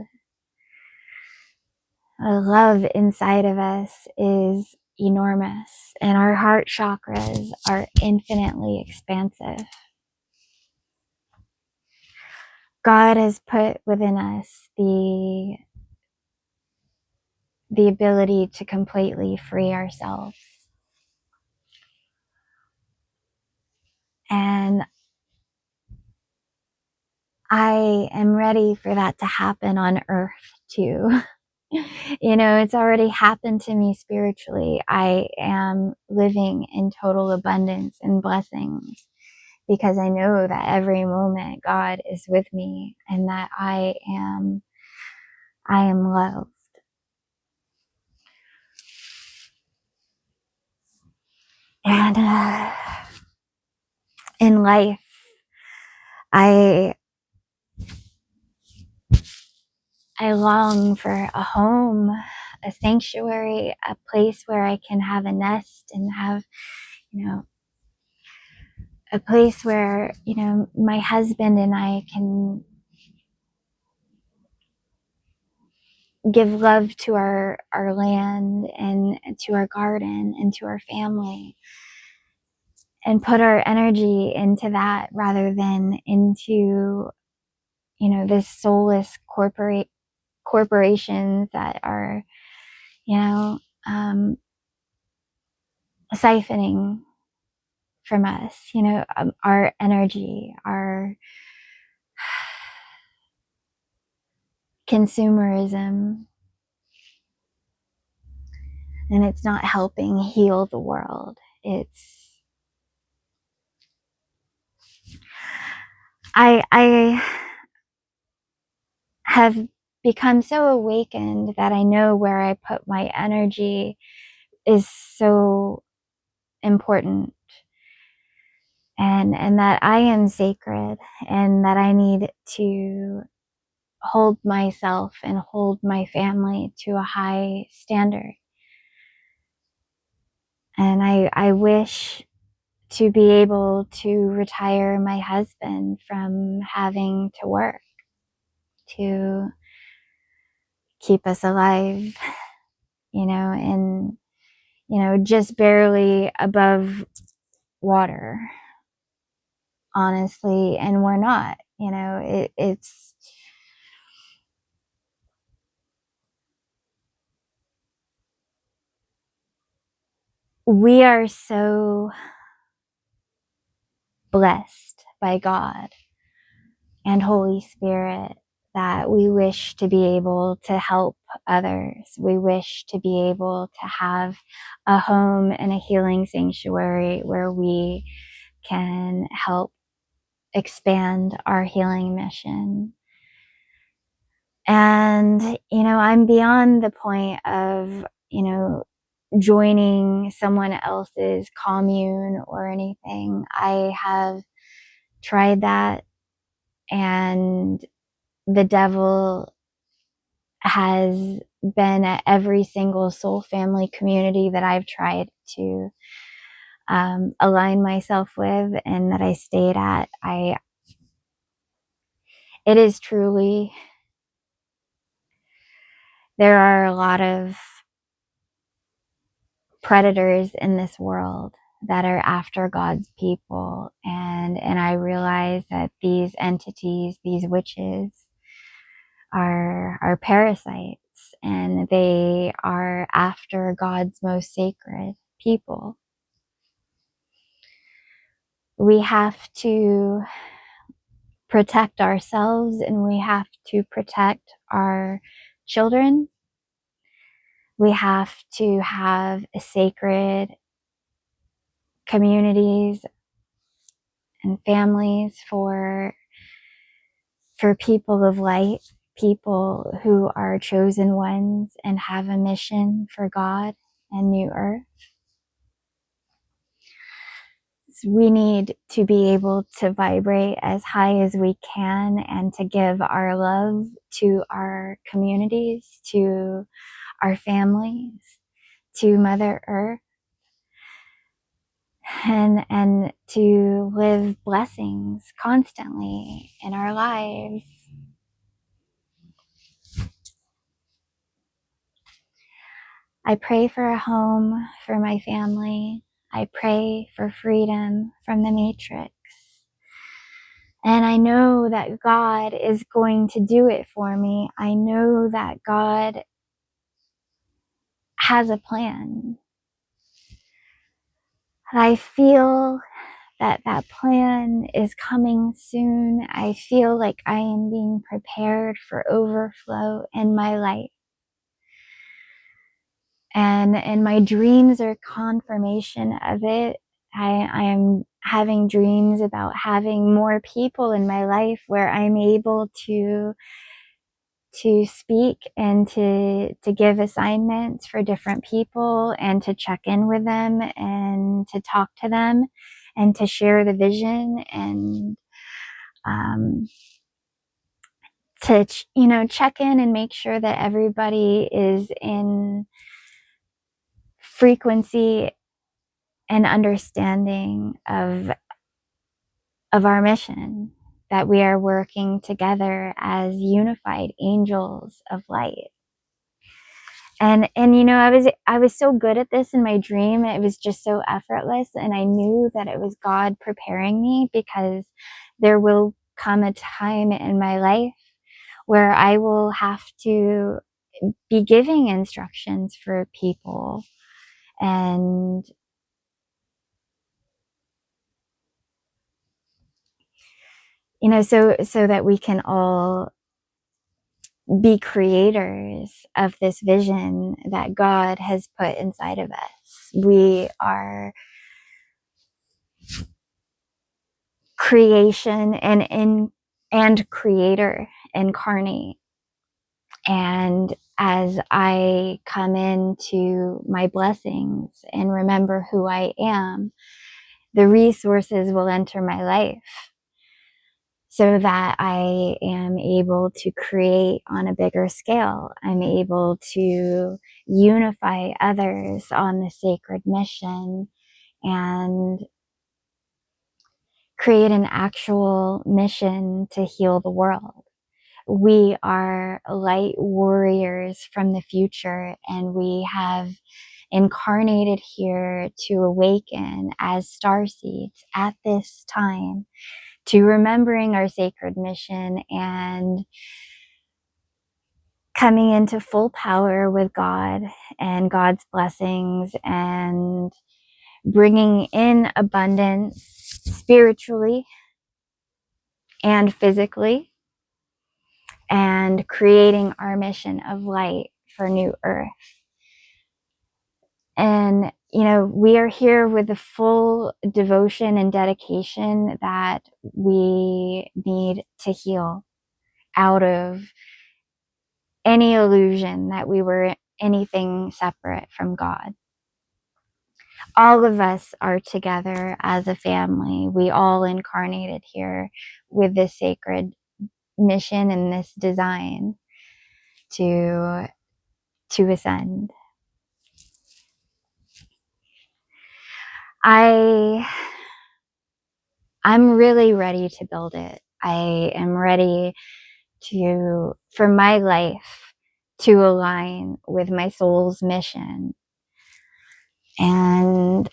Speaker 1: The love inside of us is enormous, and our heart chakras are infinitely expansive. God has put within us the ability to completely free ourselves. And I am ready for that to happen on earth too. It's already happened to me spiritually. I am living in total abundance and blessings because I know that every moment God is with me and that I am loved. And in life, I long for a home. a sanctuary, a place where I can have a nest and have, a place where, my husband and I can give love to our land and to our garden and to our family, and put our energy into that rather than into, this soulless corporations that are, siphoning from us, our energy, our consumerism, and it's not helping heal the world. I have become so awakened that I know where I put my energy is so important, and that I am sacred, and that I need to hold myself and hold my family to a high standard. And I wish to be able to retire my husband from having to work to keep us alive, and, just barely above water, honestly. And we're not, we are so blessed by God and Holy Spirit that we wish to be able to help others. We wish to be able to have a home and a healing sanctuary where we can help expand our healing mission. And, I'm beyond the point of, joining someone else's commune or anything. I have tried that, and the devil has been at every single soul family community that I've tried to align myself with and that I stayed at. It is truly, there are a lot of predators in this world that are after God's people, and I realize that these entities, these witches, are parasites, and they are after God's most sacred people. We have to protect ourselves, and we have to protect our children. We have to have sacred communities and families for people of light, people who are chosen ones and have a mission for God and New Earth. So we need to be able to vibrate as high as we can and to give our love to our communities, to our families, to Mother Earth, and to live blessings constantly in our lives. I pray for a home for my family. I pray for freedom from the matrix. And I know that God is going to do it for me. I know that God has a plan. I feel that that plan is coming soon. I feel like I am being prepared for overflow in my life. And my dreams are confirmation of it. I am having dreams about having more people in my life where I'm able to speak and to give assignments for different people and to check in with them and to talk to them and to share the vision and to, check in and make sure that everybody is in frequency and understanding of our mission, that we are working together as unified angels of light. And I was so good at this in my dream. It was just so effortless, and I knew that it was God preparing me, because there will come a time in my life where I will have to be giving instructions for people, and so that we can all be creators of this vision that God has put inside of us. We are creation and creator incarnate. And as I come into my blessings and remember who I am, the resources will enter my life, so that I am able to create on a bigger scale. I'm able to unify others on the sacred mission and create an actual mission to heal the world. We are light warriors from the future, and we have incarnated here to awaken as starseeds at this time, to remembering our sacred mission and coming into full power with God and God's blessings, and bringing in abundance spiritually and physically, and creating our mission of light for New Earth. And, we are here with the full devotion and dedication that we need to heal out of any illusion that we were anything separate from God. All of us are together as a family. We all incarnated here with this sacred mission and this design to ascend. I'm really ready to build it. I am ready for my life to align with my soul's mission. And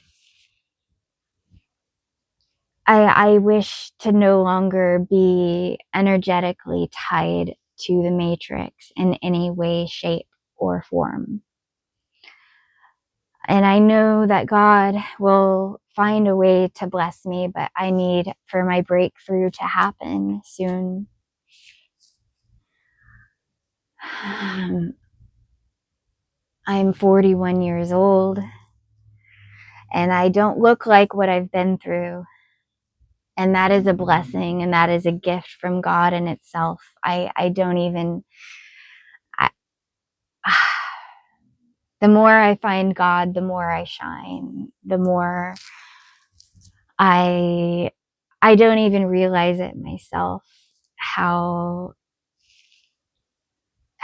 Speaker 1: I wish to no longer be energetically tied to the matrix in any way, shape, or form. And I know that God will find a way to bless me, but I need for my breakthrough to happen soon. I'm 41 years old, and I don't look like what I've been through. And that is a blessing, and that is a gift from God in itself. I don't even... the more I find God, the more I shine. The more I don't even realize it myself, how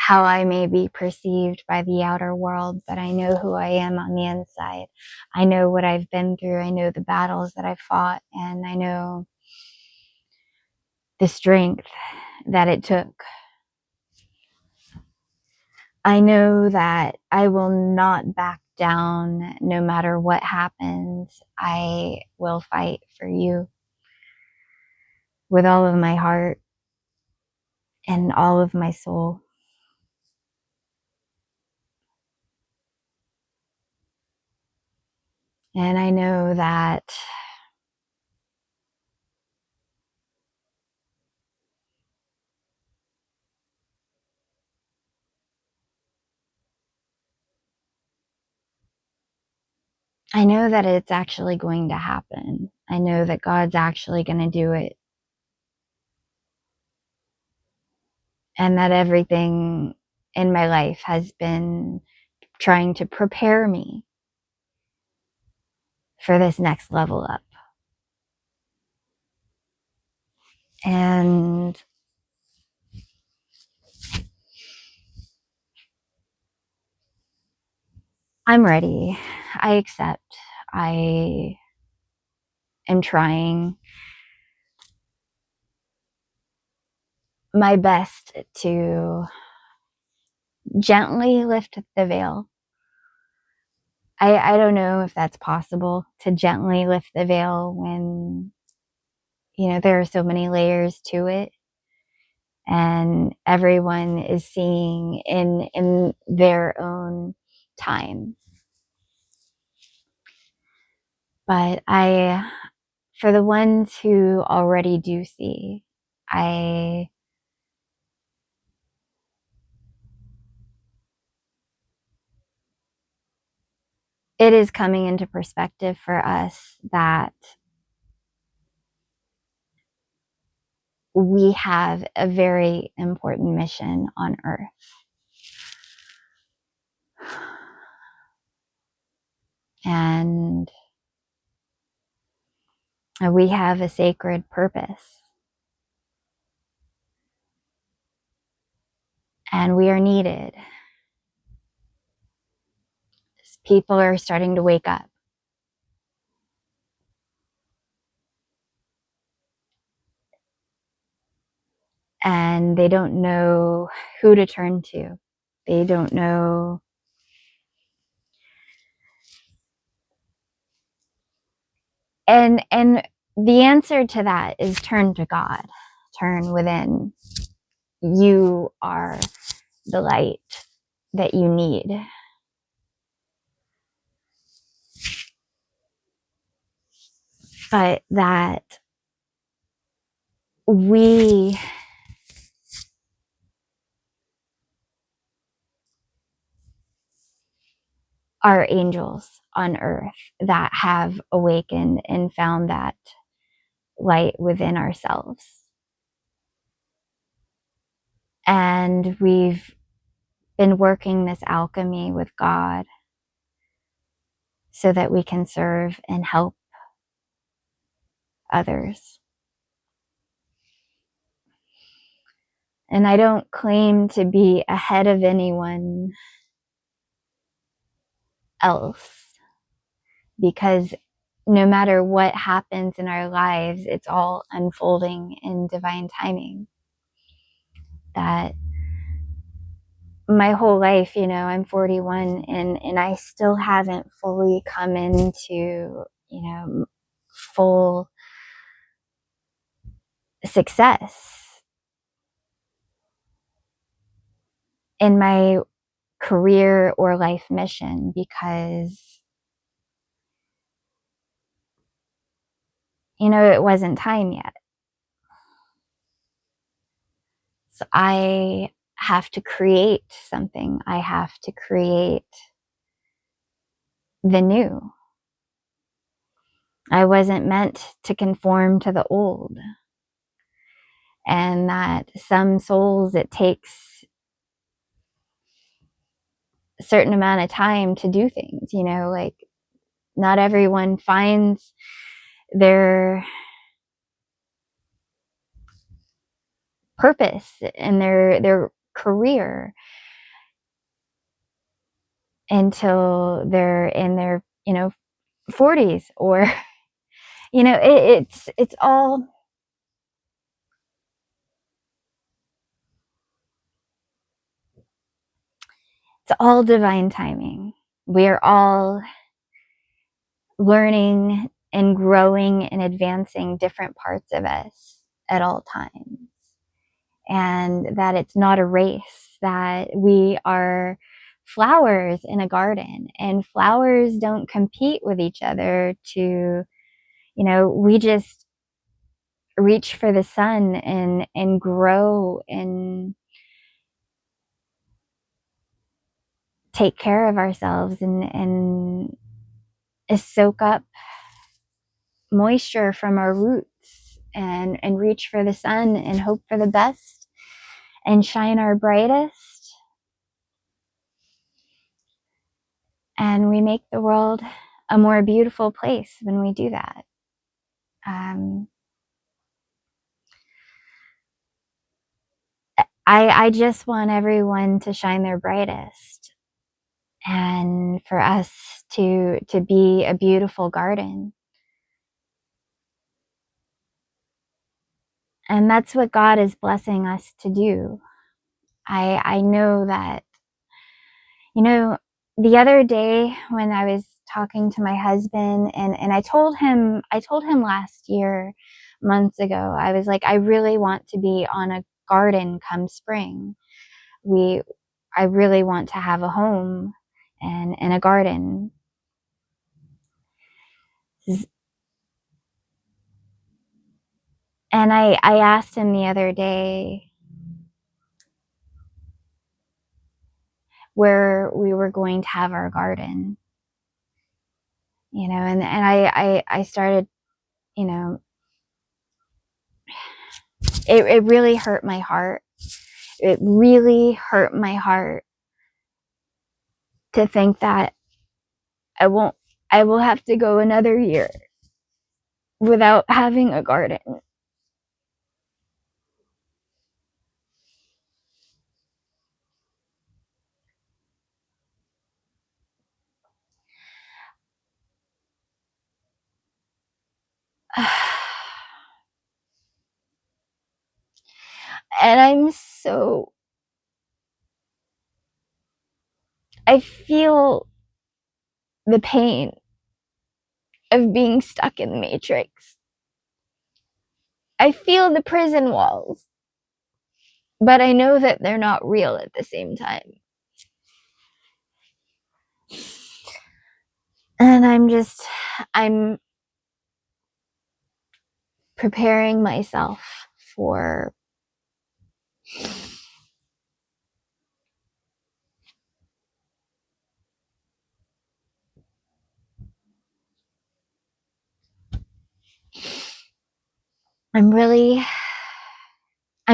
Speaker 1: I may be perceived by the outer world, but I know who I am on the inside. I know what I've been through. I know the battles that I've fought, and I know the strength that it took. I know that I will not back down no matter what happens. I will fight for you with all of my heart and all of my soul. And I know that it's actually going to happen. I know that God's actually going to do it. And that everything in my life has been trying to prepare me for this next level up. And I'm ready. I accept. I am trying my best to gently lift the veil. I don't know if that's possible, to gently lift the veil when, there are so many layers to it, and everyone is seeing in their own time. But for the ones who already do see, it is coming into perspective for us that we have a very important mission on earth. And we have a sacred purpose. And we are needed. People are starting to wake up. And they don't know who to turn to. They don't know. And the answer to that is turn to God. Turn within. You are the light that you need. But that we are angels on earth that have awakened and found that light within ourselves. And we've been working this alchemy with God so that we can serve and help others. And I don't claim to be ahead of anyone else, because no matter what happens in our lives, it's all unfolding in divine timing. That my whole life, I'm 41 and I still haven't fully come into, full success in my career or life mission, because, it wasn't time yet. So I have to create something. I have to create the new. I wasn't meant to conform to the old. And that some souls, it takes a certain amount of time to do things, like not everyone finds their purpose in their career until they're in their 40s, or it's all divine timing. We are all learning and growing and advancing different parts of us at all times, and that it's not a race, that we are flowers in a garden, and flowers don't compete with each other to, we just reach for the sun and grow and take care of ourselves and soak up moisture from our roots and reach for the sun and hope for the best and shine our brightest. And we make the world a more beautiful place when we do that. I just want everyone to shine their brightest and for us to be a beautiful garden. And that's what God is blessing us to do. I know that, the other day when I was talking to my husband, and I told him last year, months ago, I was like, I really want to be on a garden come spring. I really want to have a home and a garden. And I asked him the other day where we were going to have our garden, and I started, it really hurt my heart. It really hurt my heart to think that I will have to go another year without having a garden. And I feel the pain of being stuck in the matrix. I feel the prison walls, but I know that they're not real at the same time. And I'm preparing myself for I'm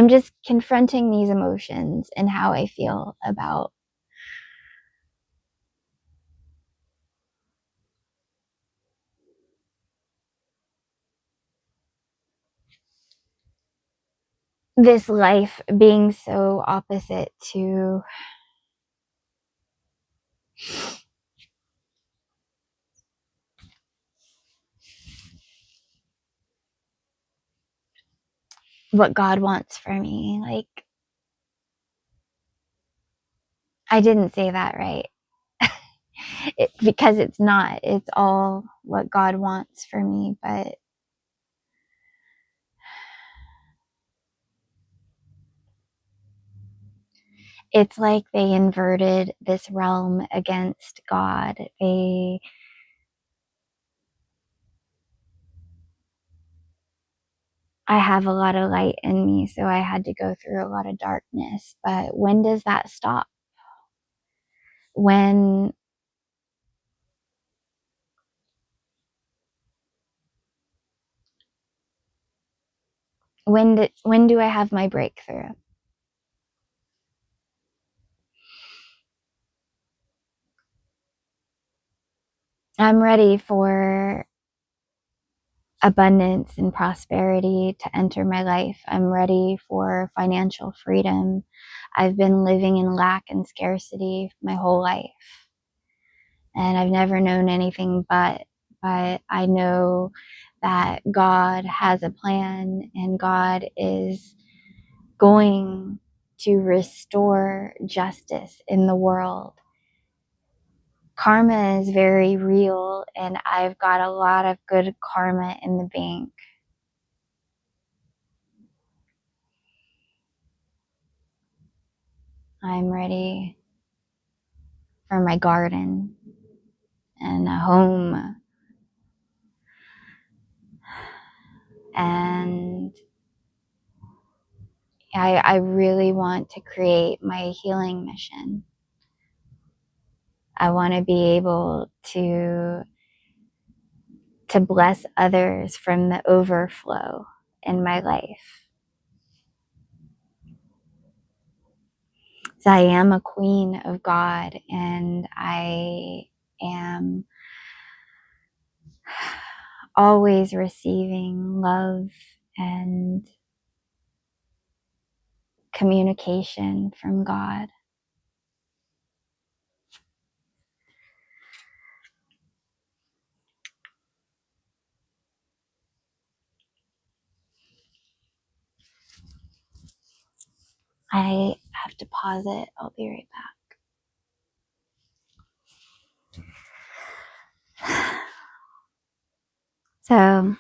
Speaker 1: just confronting these emotions and how I feel about this life being so opposite to what God wants for me. Like, I didn't say that right. Because it's not. It's all what God wants for me, but it's like they inverted this realm against God. I have a lot of light in me, so I had to go through a lot of darkness. But when does that stop? When when do I have my breakthrough? I'm ready for abundance and prosperity to enter my life. I'm ready for financial freedom. I've been living in lack and scarcity my whole life, and I've never known anything but I know that God has a plan, and God is going to restore justice in the world. Karma is very real, and I've got a lot of good karma in the bank. I'm ready for my garden and a home, and I really want to create my healing mission. I want to be able to bless others from the overflow in my life. So I am a queen of God, and I am always receiving love and communication from God. I have to pause it. I'll be right back. So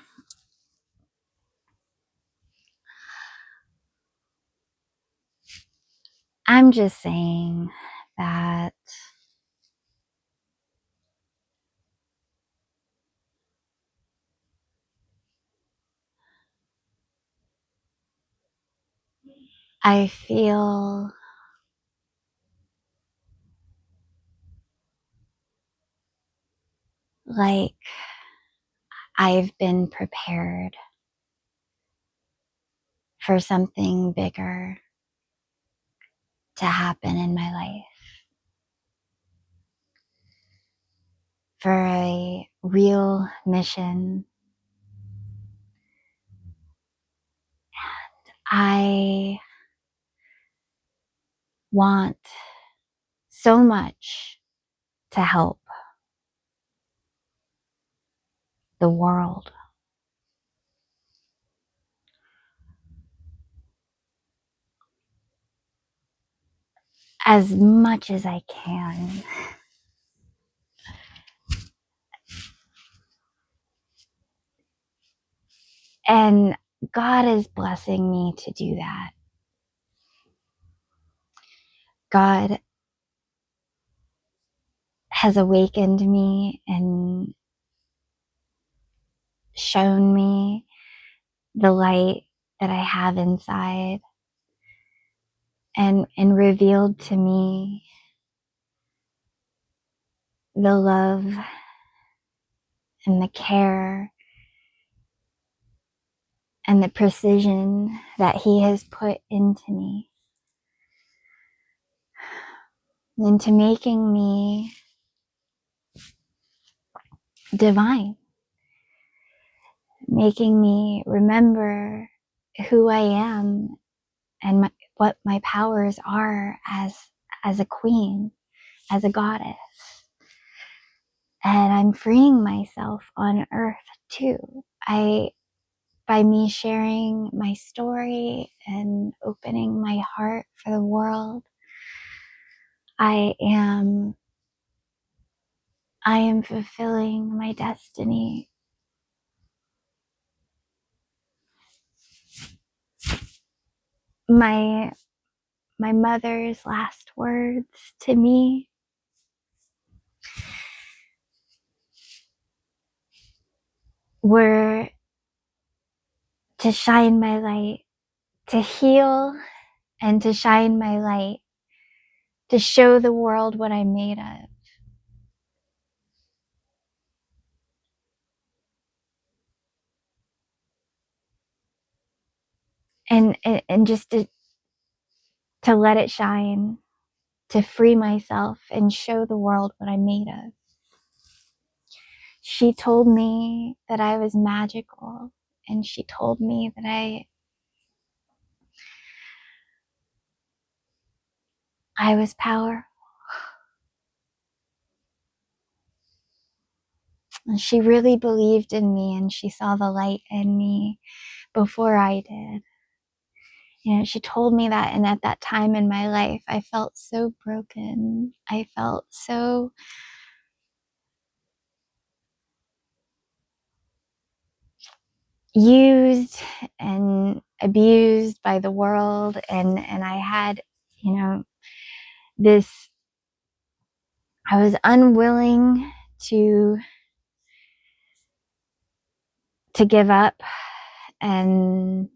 Speaker 1: I'm just saying that I feel like I've been prepared for something bigger to happen in my life, for a real mission. I want so much to help the world. As much as I can. And God is blessing me to do that. God has awakened me and shown me the light that I have inside, and revealed to me the love and the care and the precision that He has put into me, into making me divine, making me remember who I am and what my powers are as a queen, as a goddess. And I'm freeing myself on earth too. By me sharing my story and opening my heart for the world, I am fulfilling my destiny. My mother's last words to me were to shine my light, to heal and to shine my light, to show the world what I'm made of. And just to let it shine, to free myself and show the world what I'm made of. She told me that I was magical, and she told me that I was powerful. And she really believed in me, and she saw the light in me before I did. You know, she told me that, and at that time in my life, I felt so broken. I felt so used and abused by the world, and I had, you know, this, I was unwilling to give up, and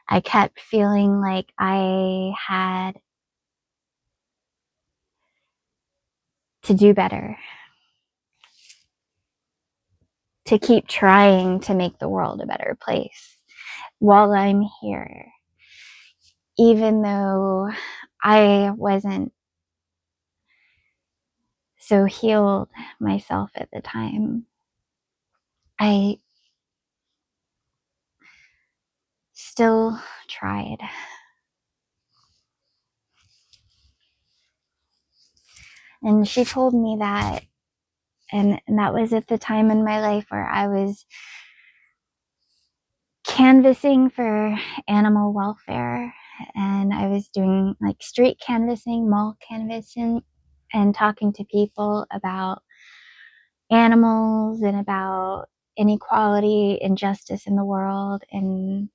Speaker 1: I kept feeling like I had to do better, to keep trying to make the world a better place while I'm here, even though I wasn't so healed myself at the time. I still tried. And she told me that, and that was at the time in my life where I was canvassing for animal welfare, and I was doing like street canvassing, mall canvassing, and talking to people about animals and about inequality, injustice in the world, and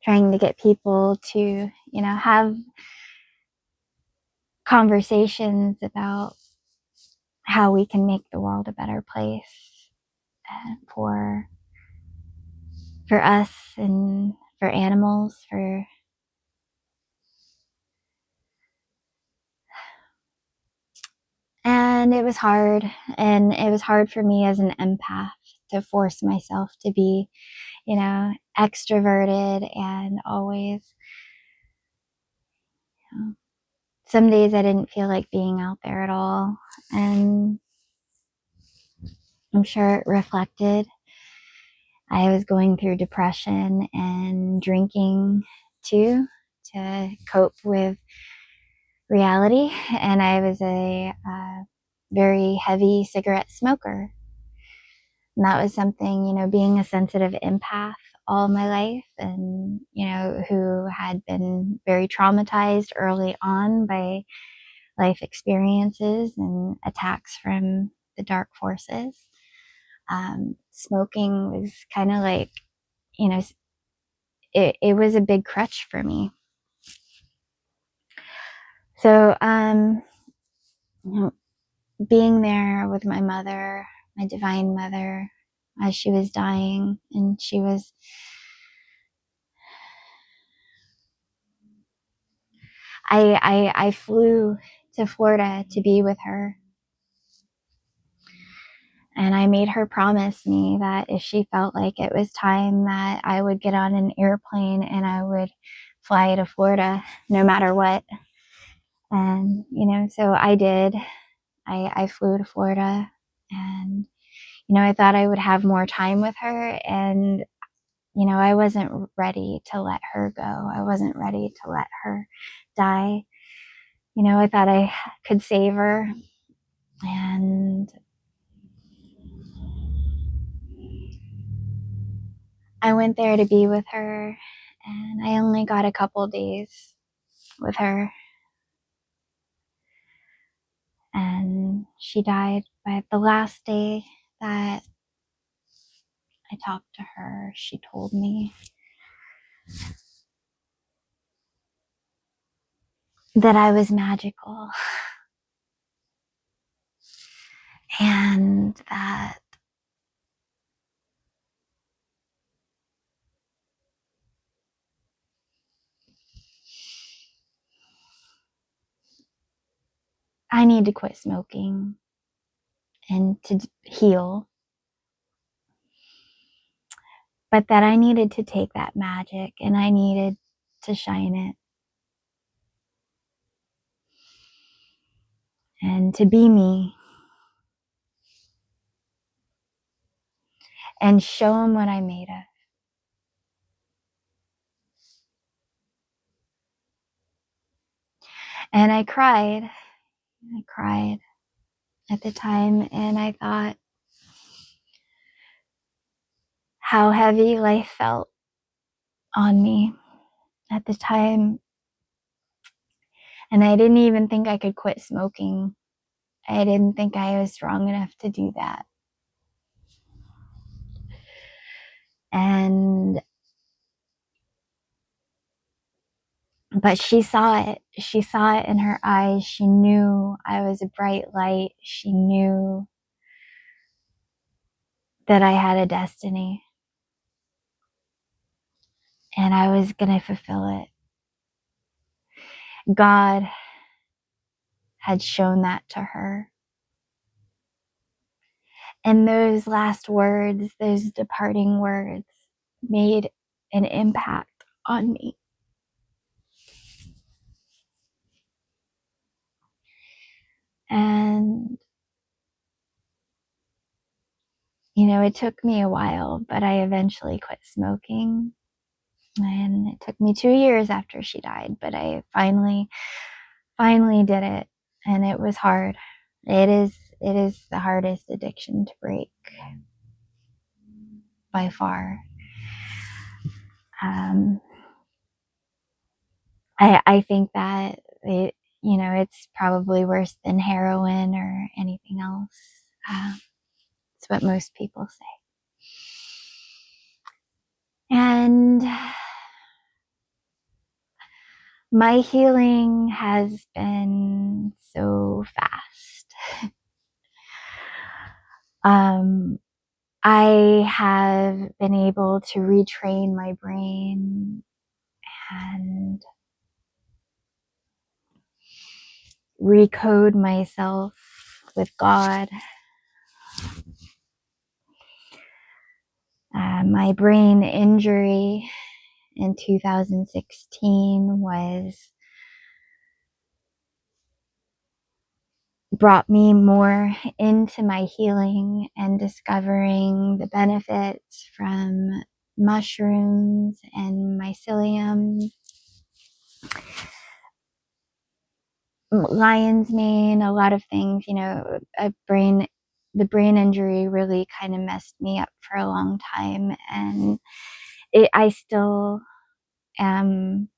Speaker 1: trying to get people to, have conversations about how we can make the world a better place for us and for animals, and it was hard. And it was hard for me as an empath to force myself to be, extroverted and always, some days I didn't feel like being out there at all. And I'm sure it reflected. I was going through depression and drinking too to cope with reality. And I was a very heavy cigarette smoker. And that was something, being a sensitive empath all my life, and, who had been very traumatized early on by life experiences and attacks from the dark forces. Smoking was kind of like, it was a big crutch for me. So, being there with my mother, my divine mother, as she was dying, and I flew to Florida to be with her. And I made her promise me that if she felt like it was time, that I would get on an airplane and I would fly to Florida no matter what. And, so I did. I flew to Florida, and, I thought I would have more time with her. And, I wasn't ready to let her go. I wasn't ready to let her die. I thought I could save her. And I went there to be with her, and I only got a couple days with her. And she died. But the last day that I talked to her, she told me that I was magical, and that I need to quit smoking and to heal, but that I needed to take that magic and I needed to shine it and to be me and show them what I'm made of. And I cried at the time, and I thought how heavy life felt on me at the time. And I didn't even think I could quit smoking. I didn't think I was strong enough to do that. But she saw it. She saw it in her eyes. She knew I was a bright light. She knew that I had a destiny, and I was going to fulfill it. God had shown that to her. And those last words, those departing words, made an impact on me. And, it took me a while, but I eventually quit smoking. And it took me 2 years after she died, but I finally did it. And it was hard. It is the hardest addiction to break by far. I think that it's probably worse than heroin or anything else. It's what most people say. And my healing has been so fast. I have been able to retrain my brain and recode myself with God. My brain injury in 2016 brought me more into my healing and discovering the benefits from mushrooms and mycelium, lion's mane, a lot of things. The brain injury really kind of messed me up for a long time, and I still am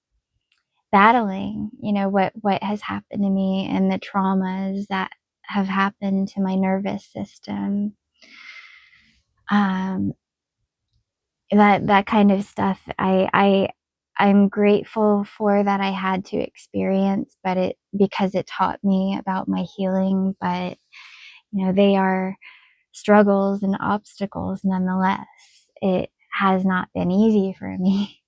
Speaker 1: battling, what has happened to me and the traumas that have happened to my nervous system. That kind of stuff. I'm grateful for that I had to experience, but because it taught me about my healing. But they are struggles and obstacles nonetheless. It has not been easy for me,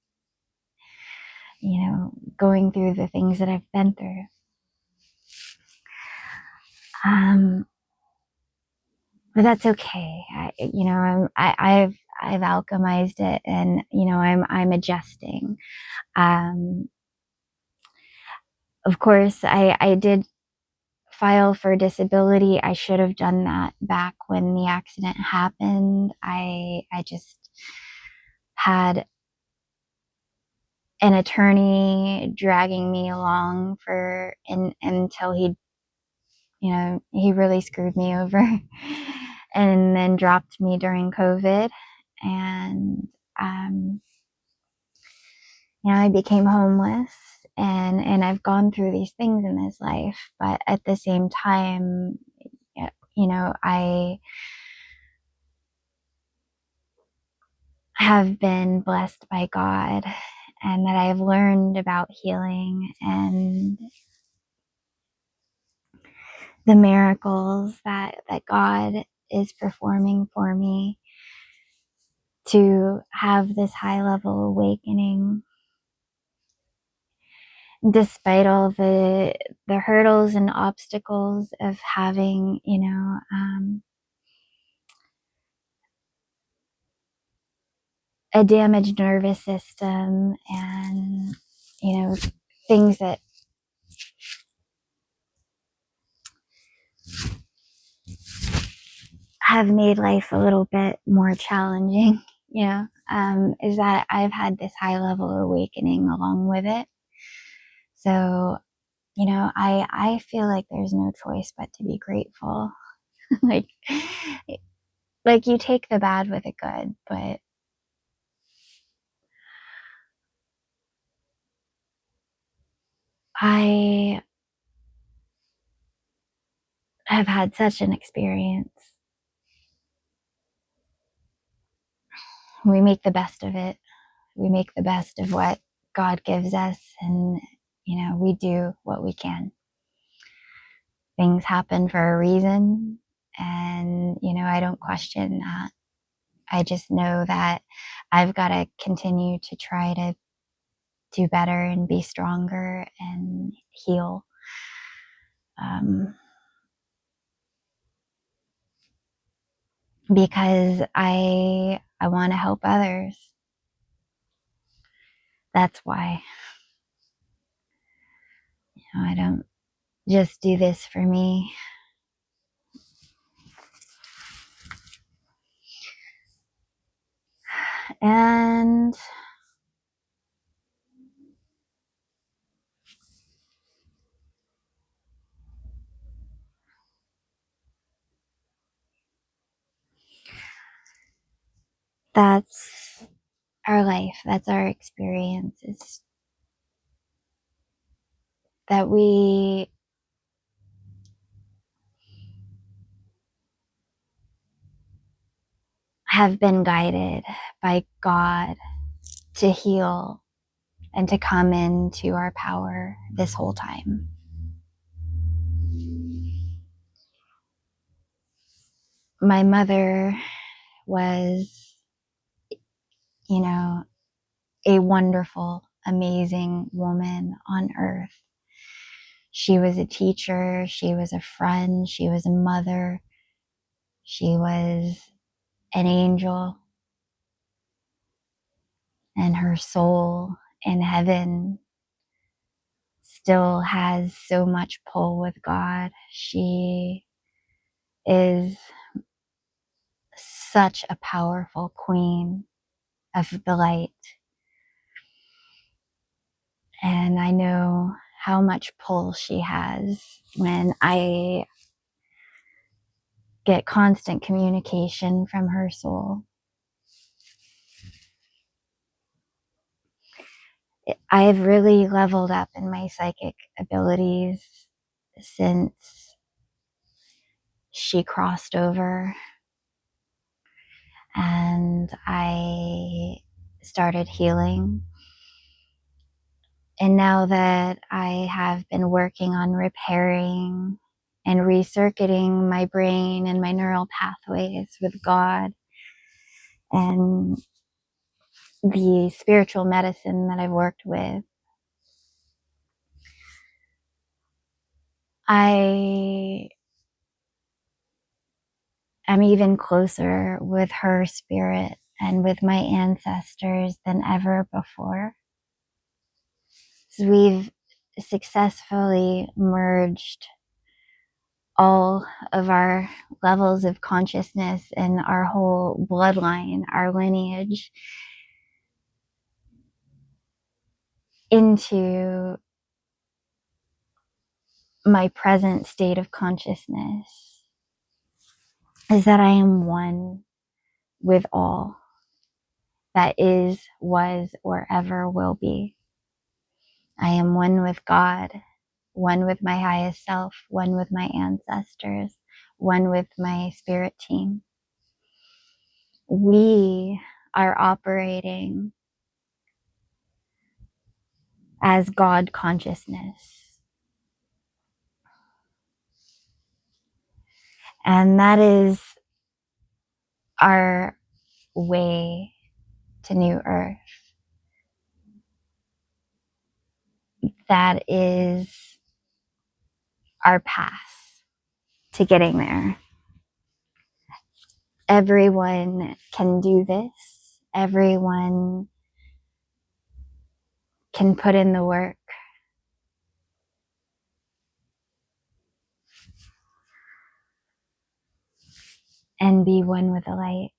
Speaker 1: going through the things that I've been through. But that's okay. I've alchemized it, and I'm adjusting. Of course, I did file for disability. I should have done that back when the accident happened. I just had an attorney dragging me along until he really screwed me over and then dropped me during COVID. And I became homeless, and I've gone through these things in this life, but at the same time, I have been blessed by God, and that I've learned about healing and the miracles that God is performing for me to have this high level awakening, despite all the hurdles and obstacles of having a damaged nervous system, and things that have made life a little bit more challenging, is that I've had this high level awakening along with it. So, I feel like there's no choice but to be grateful. like, you take the bad with the good, but I have had such an experience. We make the best of it. We make the best of what God gives us, and we do what we can. Things happen for a reason, and I don't question that. I just know that I've got to continue to try to do better and be stronger and heal. Because I want to help others. That's why. I don't just do this for me. And that's our life. That's our experience. that we have been guided by God to heal and to come into our power this whole time. My mother was, a wonderful, amazing woman on earth. She was a teacher, she was a friend, she was a mother, she was an angel, and her soul in heaven still has so much pull with God. She is such a powerful queen of the light. And I know how much pull she has when I get constant communication from her soul. I've really leveled up in my psychic abilities since she crossed over and I started healing. And now that I have been working on repairing and recircuiting my brain and my neural pathways with God and the spiritual medicine that I've worked with, I am even closer with her spirit and with my ancestors than ever before. So we've successfully merged all of our levels of consciousness and our whole bloodline, our lineage, into my present state of consciousness, is that I am one with all that is, was, or ever will be. I am one with God, one with my highest self, one with my ancestors, one with my spirit team. We are operating as God consciousness. And that is our way to New Earth. That is our path to getting there. Everyone can do this. Everyone can put in the work. And be one with the light.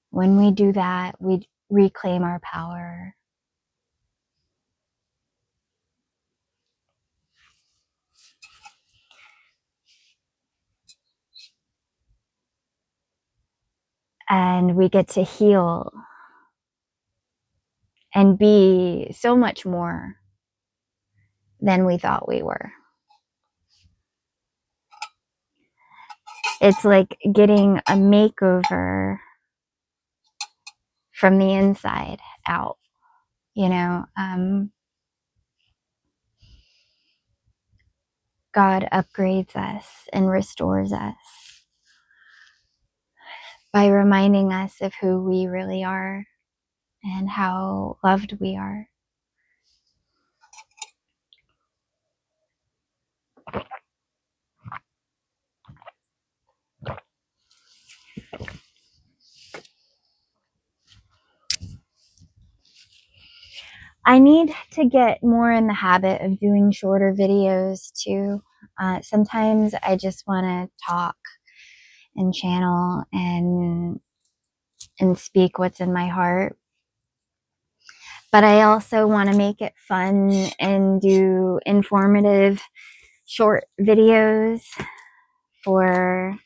Speaker 1: When we do that, we reclaim our power. And we get to heal and be so much more than we thought we were. It's like getting a makeover from the inside out, God upgrades us and restores us by reminding us of who we really are and how loved we are. I need to get more in the habit of doing shorter videos too. Sometimes I just want to talk and channel and speak what's in my heart. But I also want to make it fun and do informative short videos for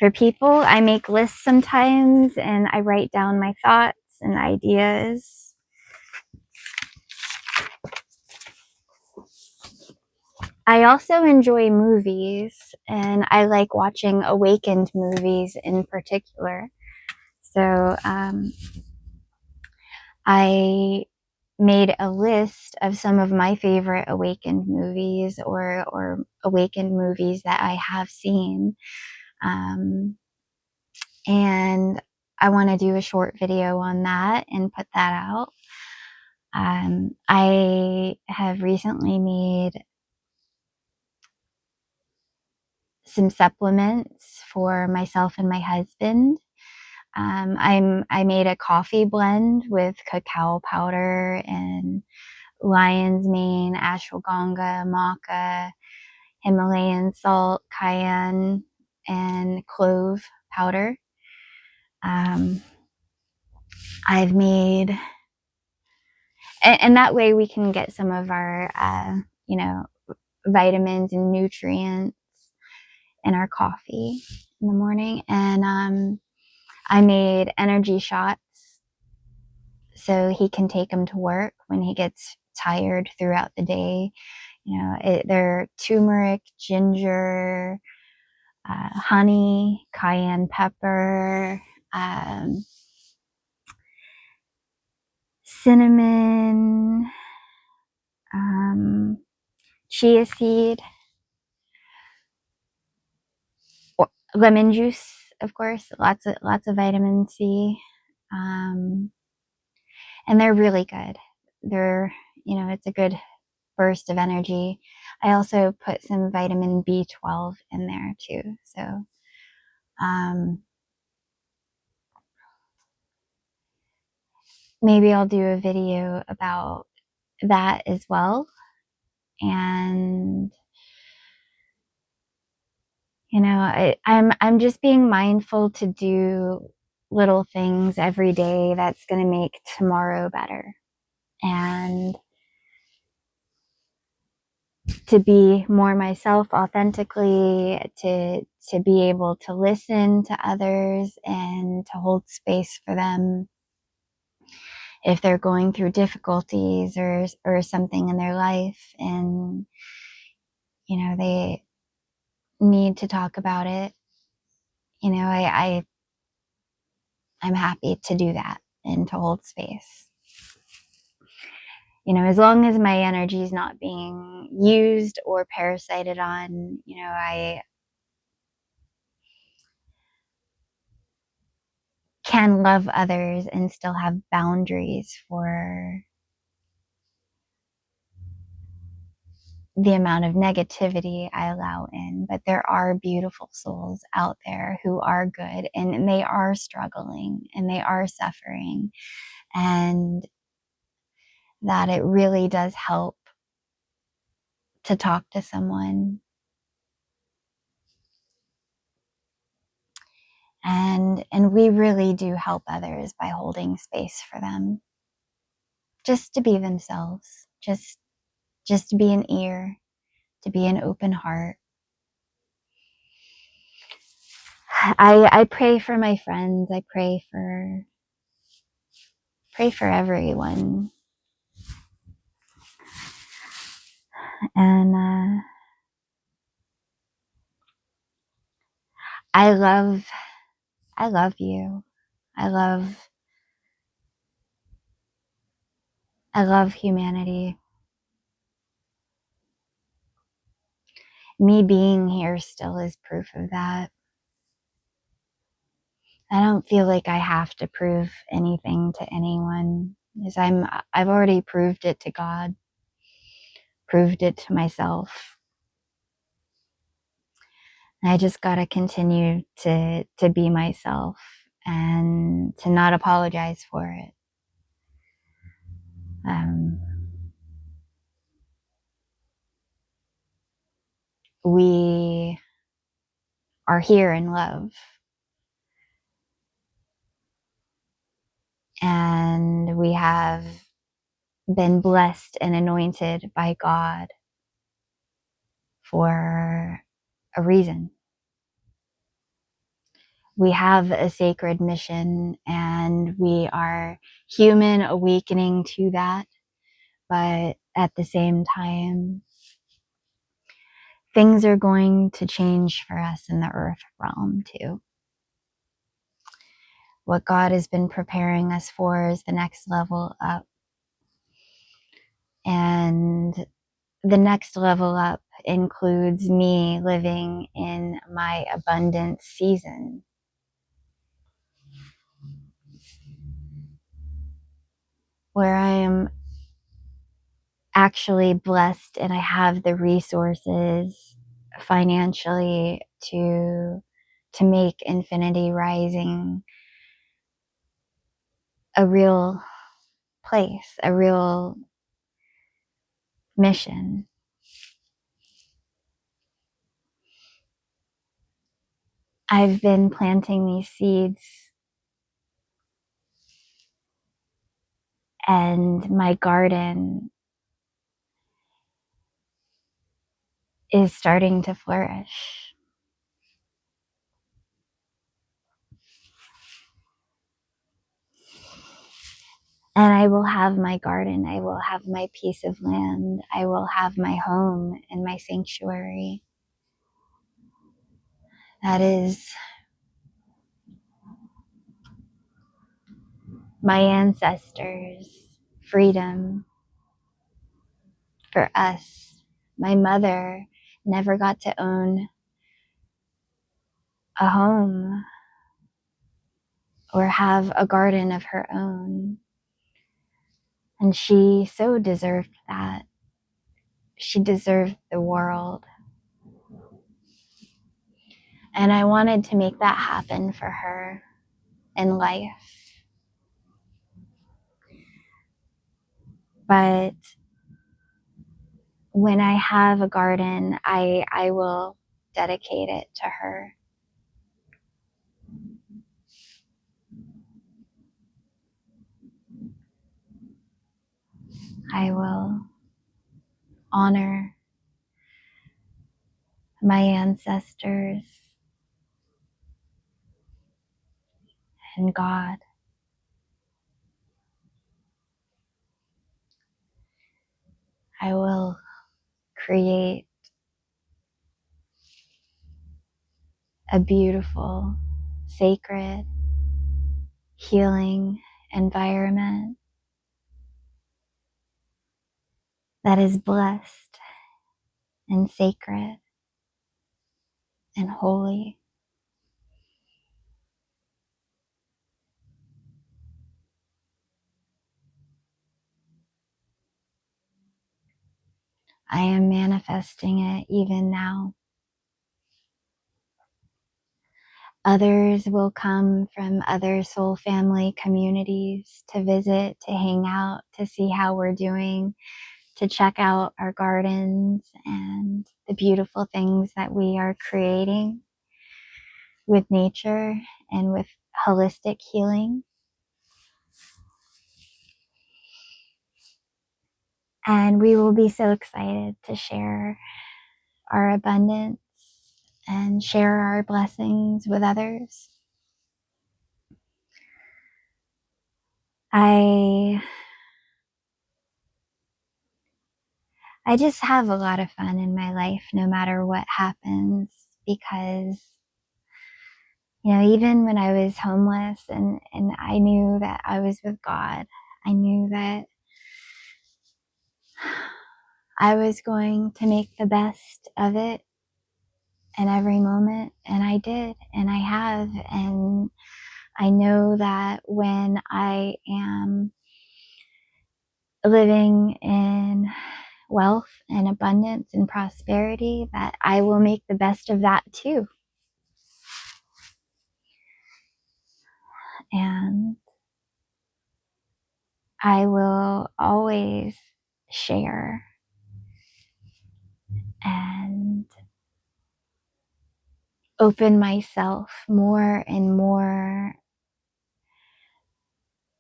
Speaker 1: For people, I make lists sometimes and I write down my thoughts and ideas. I also enjoy movies, and I like watching awakened movies in particular. So I made a list of some of my favorite awakened movies or awakened movies that I have seen. And I want to do a short video on that and put that out. I have recently made some supplements for myself and my husband. I made a coffee blend with cacao powder and lion's mane, ashwagandha, maca, Himalayan salt, cayenne, and clove powder. I've made, and that way we can get some of our, vitamins and nutrients in our coffee in the morning. And I made energy shots so he can take them to work when he gets tired throughout the day. They're turmeric, ginger, honey, cayenne pepper, cinnamon, chia seed, or lemon juice, of course. Lots of vitamin C, and they're really good. It's a good burst of energy. I also put some vitamin B12 in there too. So, maybe I'll do a video about that as well. And I'm just being mindful to do little things every day that's going to make tomorrow better, and to be more myself authentically, to be able to listen to others and to hold space for them if they're going through difficulties or something in their life, and they need to talk about it. I'm happy to do that and to hold space. As long as my energy is not being used or parasited on, I can love others and still have boundaries for the amount of negativity I allow in. But there are beautiful souls out there who are good, and they are struggling and they are suffering, and that it really does help to talk to someone. And we really do help others by holding space for them, just to be themselves, just to be an ear, to be an open heart. I pray for my friends. I pray for everyone. And I love you. I love humanity. Me being here still is proof of that. I don't feel like I have to prove anything to anyone, because I've already proved it to God, proved it to myself. I just got to continue to be myself and to not apologize for it. We are here in love, and we have been blessed and anointed by God for a reason. we have a sacred mission and we are human awakening to that. But at the same time, things are going to change for us in the earth realm too. What God has been preparing us for is the next level up. And the next level up includes me living in my abundance season, where I am actually blessed and I have the resources financially to make Infinity Rising a real place, a real mission. I've been planting these seeds, and my garden is starting to flourish. And I will have my garden. I will have my piece of land. I will have my home and my sanctuary. That is my ancestors' freedom for us. My mother never got to own a home or have a garden of her own. And she so deserved that. She deserved the world. And I wanted to make that happen for her in life. But when I have a garden, I will dedicate it to her. I will honor my ancestors and God. I will create a beautiful, sacred, healing environment that is blessed and sacred and holy. I am manifesting it even now. Others will come from other soul family communities to visit, to hang out, to see how we're doing, to check out our gardens and the beautiful things that we are creating with nature and with holistic healing. And we will be so excited to share our abundance and share our blessings with others. I just have a lot of fun in my life no matter what happens, because even when I was homeless and I knew that I was with God, I knew that I was going to make the best of it in every moment, and I did, and I have, and I know that when I am living in wealth and abundance and prosperity, that I will make the best of that too. And I will always share and open myself more and more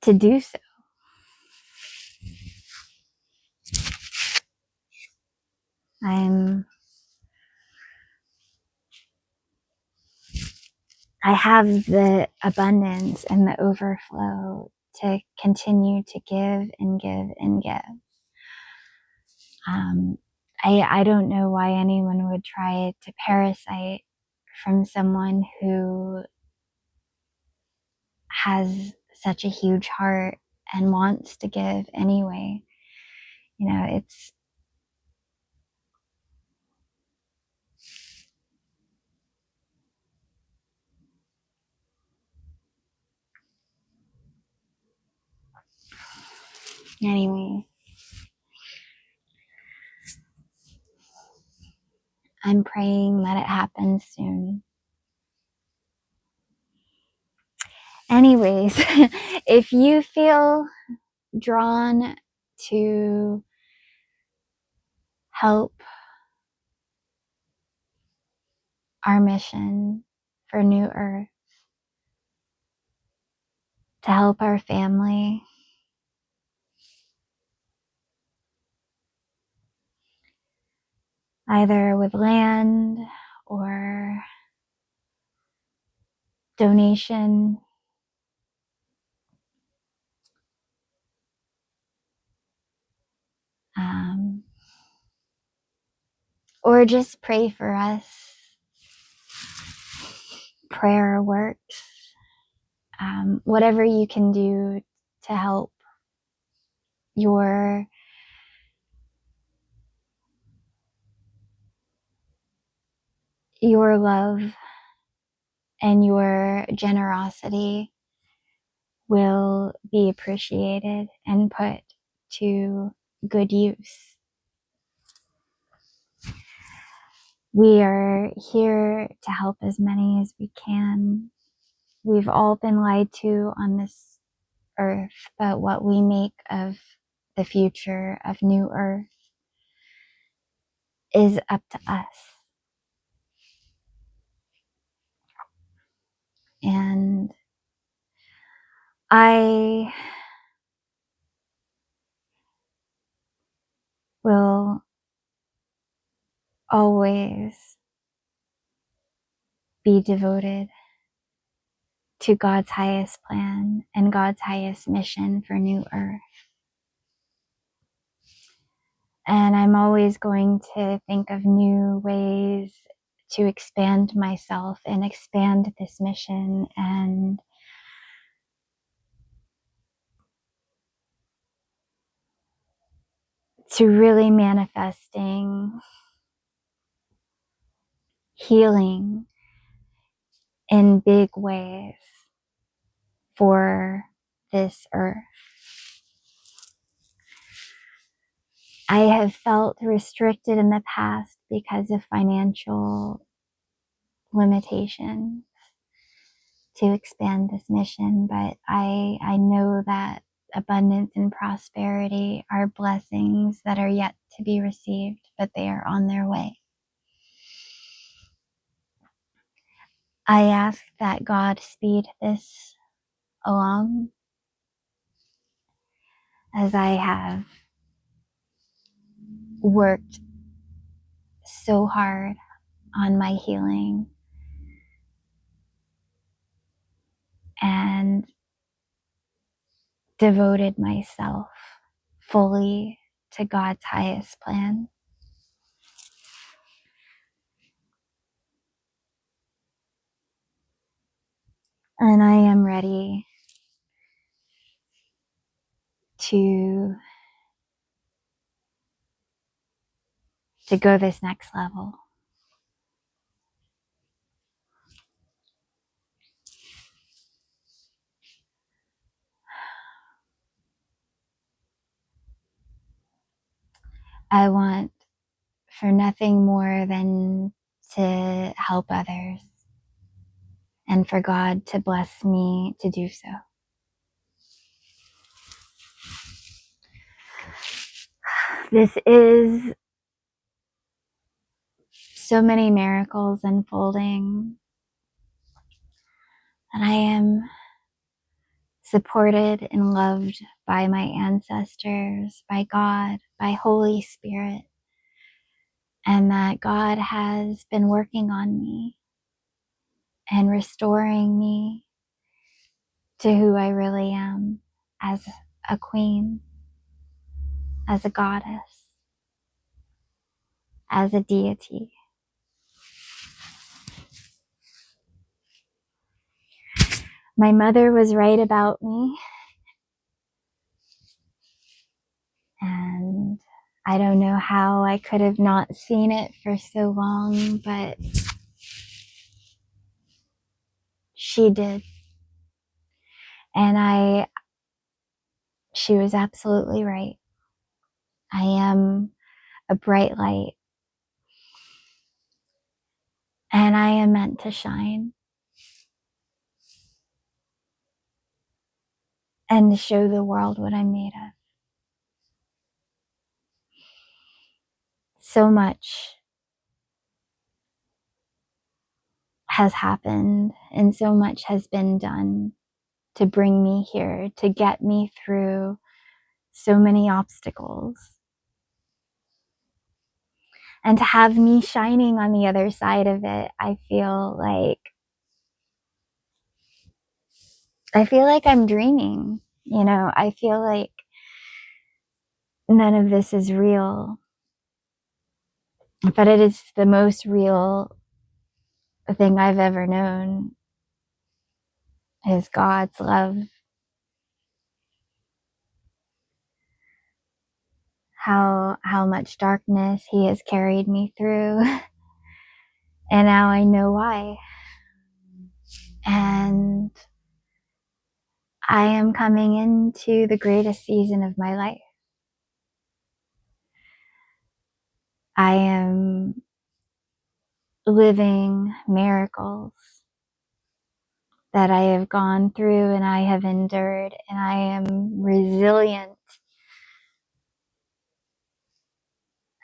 Speaker 1: to do so. I'm I have the abundance and the overflow to continue to give and give and give. I don't know why anyone would try to parasite from someone who has such a huge heart and wants to give anyway. You know, it's anyway. I'm praying that it happens soon. Anyways, if you feel drawn to help our mission for New Earth, to help our family, either with land or donation, or just pray for us. Prayer works. Whatever you can do to help your love and your generosity will be appreciated and put to good use. We are here to help as many as we can. We've all been lied to on this earth, but what we make of the future of New Earth is up to us. And I will always be devoted to God's highest plan and God's highest mission for New Earth. And I'm always going to think of new ways to expand myself and expand this mission and to really manifesting healing in big ways for this earth. I have felt restricted in the past because of financial limitations to expand this mission, but I know that abundance and prosperity are blessings that are yet to be received, but they are on their way. I ask that God speed this along as I have worked so hard on my healing and devoted myself fully to God's highest plan. And I am ready to go this next level. I want for nothing more than to help others and for God to bless me to do so. This is so many miracles unfolding, and I am supported and loved by my ancestors, by God, by Holy Spirit, and that God has been working on me and restoring me to who I really am as a queen, as a goddess, as a deity. My mother was right about me, and I don't know how I could have not seen it for so long, but she did. And she was absolutely right. I am a bright light, and I am meant to shine and to show the world what I'm made of. So much has happened and so much has been done to bring me here, to get me through so many obstacles. And to have me shining on the other side of it, I feel like I'm dreaming. I feel like none of this is real, but it is the most real thing I've ever known is God's love. How much darkness he has carried me through. And now I know why. And I am coming into the greatest season of my life. I am living miracles that I have gone through and I have endured, and I am resilient.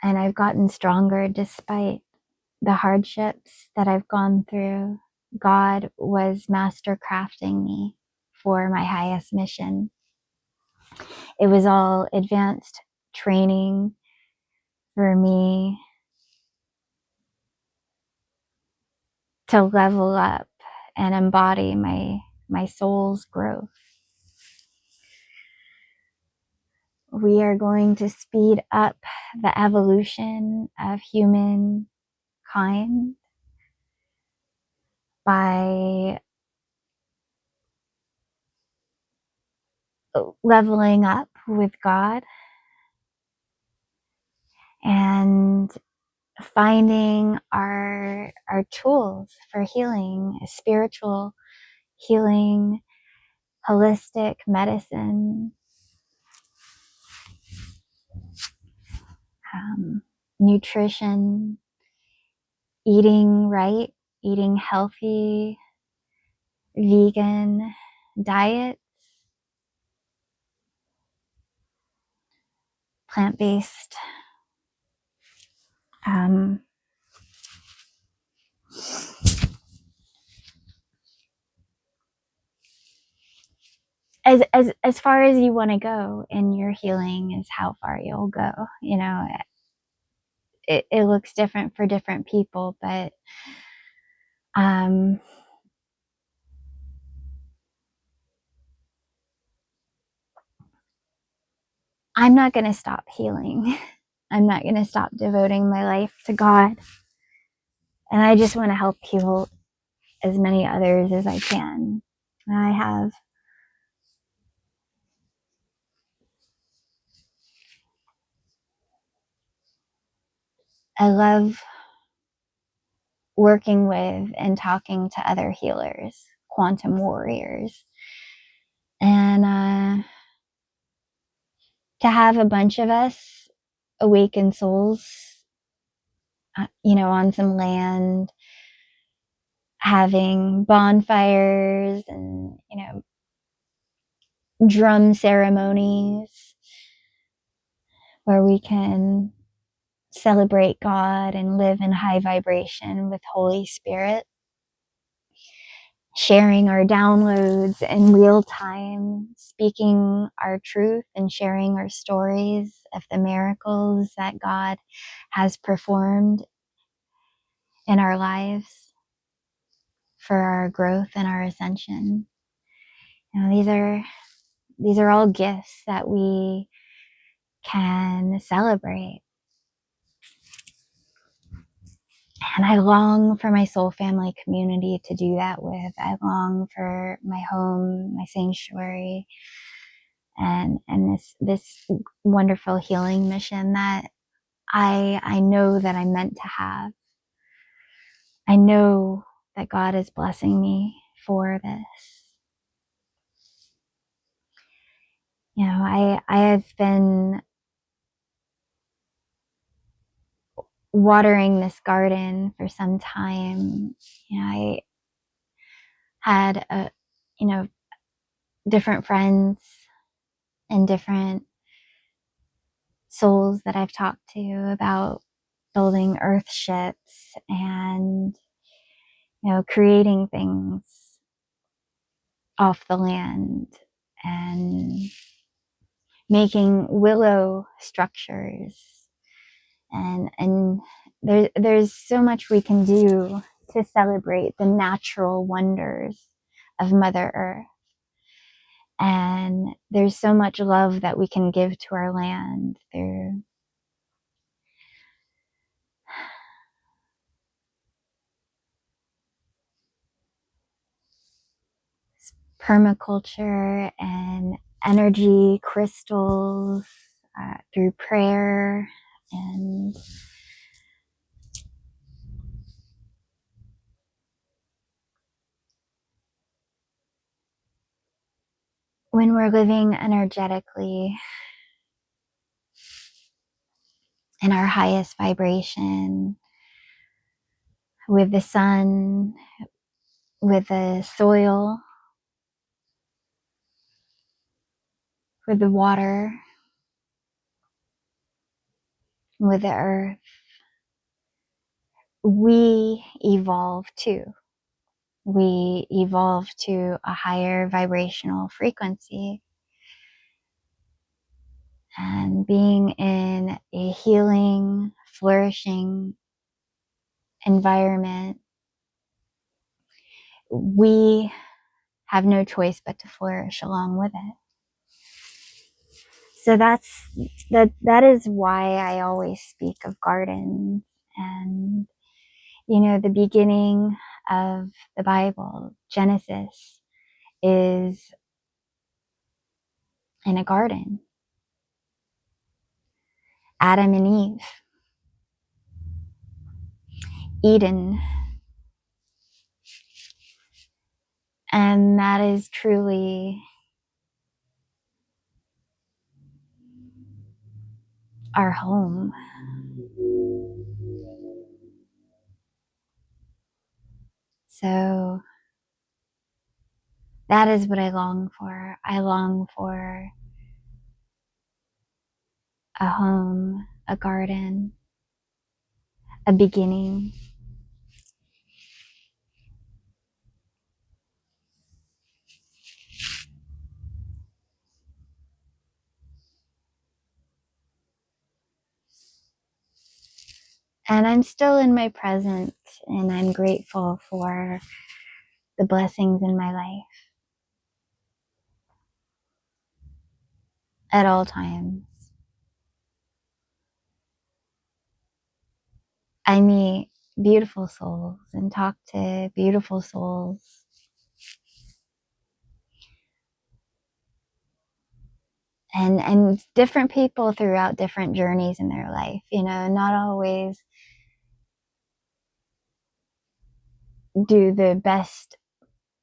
Speaker 1: And I've gotten stronger despite the hardships that I've gone through. God was master crafting me for my highest mission. It was all advanced training for me to level up and embody my soul's growth. We are going to speed up the evolution of humankind by leveling up with God and finding our tools for healing, spiritual healing, holistic medicine, nutrition, eating right, eating healthy, vegan diets, plant-based. As far as you want to go in your healing is how far you'll go. It looks different for different people, but I'm not going to stop healing. I'm not going to stop devoting my life to God. And I just want to help heal as many others as I can. And I love working with and talking to other healers, quantum warriors. And to have a bunch of us awakened souls, on some land, having bonfires and, drum ceremonies where we can celebrate God and live in high vibration with Holy Spirit, sharing our downloads in real time, speaking our truth and sharing our stories of the miracles that God has performed in our lives for our growth and our ascension. You know, these are all gifts that we can celebrate. And I long for my soul family community to do that with. I long for my home, my sanctuary, and this wonderful healing mission that I know that I'm meant to have. I know that God is blessing me for this. You know, I have been watering this garden for some time. You know, I had different friends and different souls that I've talked to about building earth ships and, you know, creating things off the land and making willow structures, and there's so much we can do to celebrate the natural wonders of Mother Earth. And there's so much love that we can give to our land through permaculture and energy crystals, through prayer. And when we're living energetically in our highest vibration, with the sun, with the soil, with the water, with the earth, we evolve too. We evolve to a higher vibrational frequency. And being in a healing, flourishing environment, we have no choice but to flourish along with it. So that is why I always speak of gardens. And, you know, the beginning of the Bible, Genesis, is in a garden. Adam and Eve, Eden. And that is truly our home. So that is what I long for. I long for a home, a garden, a beginning. And I'm still in my present, and I'm grateful for the blessings in my life at all times. I meet beautiful souls and talk to beautiful souls. And different people throughout different journeys in their life, you know, not always do the best,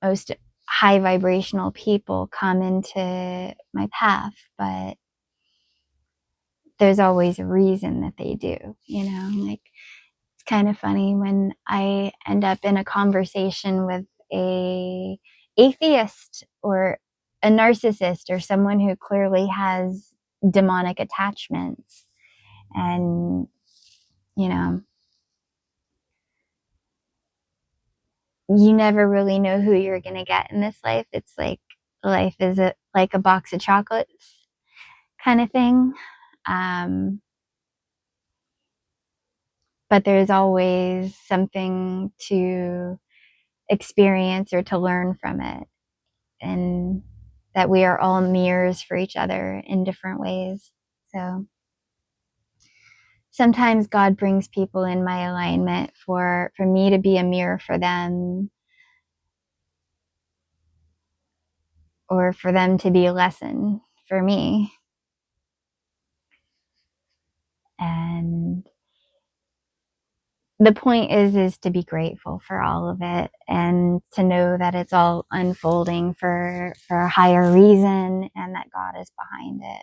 Speaker 1: most high vibrational people come into my path, but there's always a reason that they do, you know. Like, it's kind of funny when I end up in a conversation with a atheist or a narcissist or someone who clearly has demonic attachments, and, you know, you never really know who you're going to get in this life. It's like life is like a box of chocolates kind of thing. But there's always something to experience or to learn from it, and that we are all mirrors for each other in different ways. So sometimes God brings people in my alignment for me to be a mirror for them, or for them to be a lesson for me. And the point is to be grateful for all of it, and to know that it's all unfolding for a higher reason, and that God is behind it.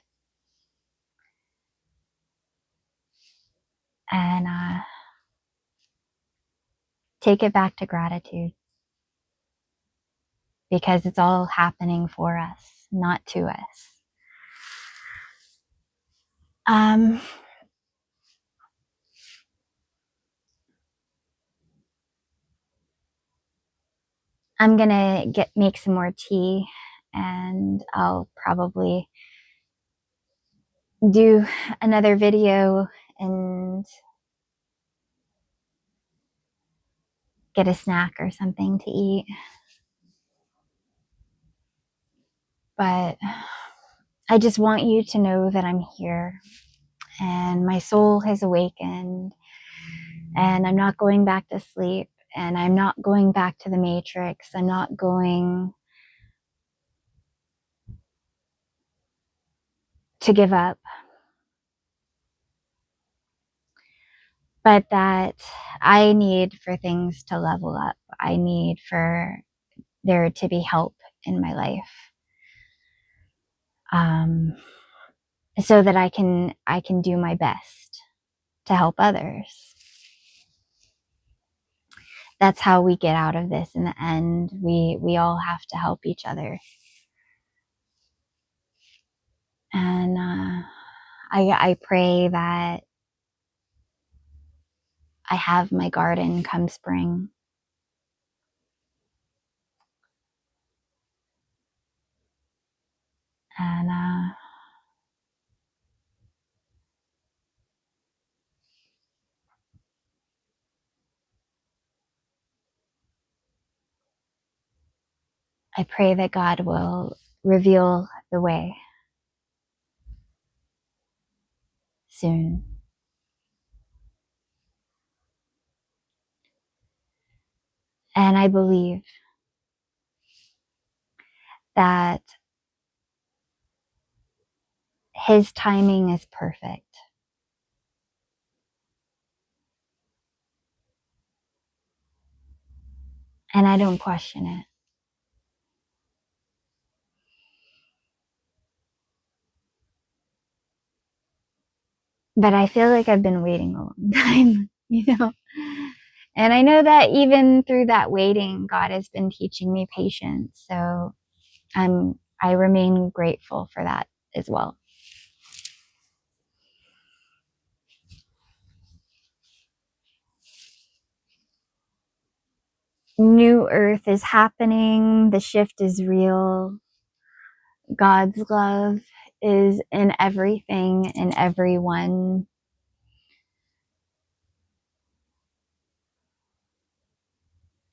Speaker 1: And take it back to gratitude, because it's all happening for us, not to us. I'm gonna make some more tea, and I'll probably do another video and get a snack or something to eat. But I just want you to know that I'm here, and my soul has awakened, and I'm not going back to sleep, and I'm not going back to the matrix. I'm not going to give up, but that I need for things to level up. I need for there to be help in my life, so that I can do my best to help others. That's how we get out of this in the end. We all have to help each other. And I pray that I have my garden come spring. And I pray that God will reveal the way soon. And I believe that His timing is perfect. And I don't question it. But I feel like I've been waiting a long time, And I know that even through that waiting, God has been teaching me patience. So I remain grateful for that as well. New earth is happening. The shift is real. God's love is in everything and everyone.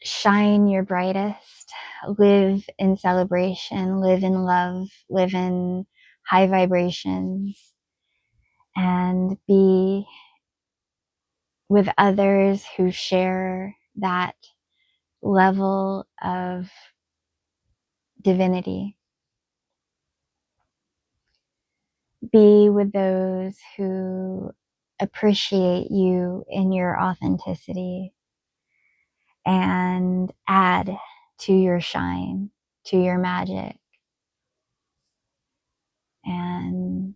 Speaker 1: Shine your brightest. Live in celebration. Live in love. Live in high vibrations. And be with others who share that level of divinity. Be with those who appreciate you in your authenticity and add to your shine, to your magic. And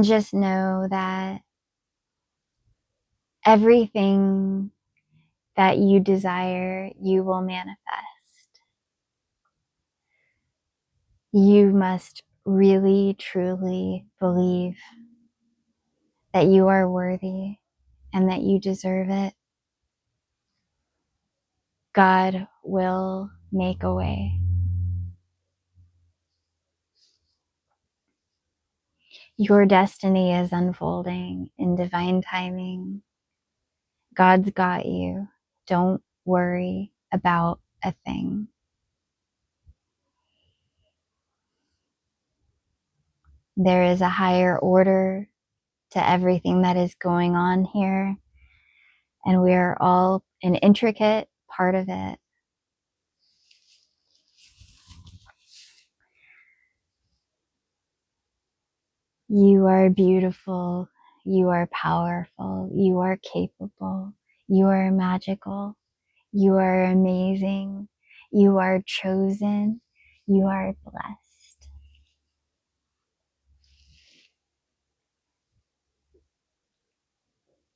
Speaker 1: just know that everything that you desire, you will manifest. You must really, truly believe that you are worthy and that you deserve it. God will make a way. Your destiny is unfolding in divine timing. God's got you. Don't worry about a thing. There is a higher order to everything that is going on here, and we are all an intricate part of it. You are beautiful. You are powerful. You are capable. You are magical. You are amazing. You are chosen. You are blessed.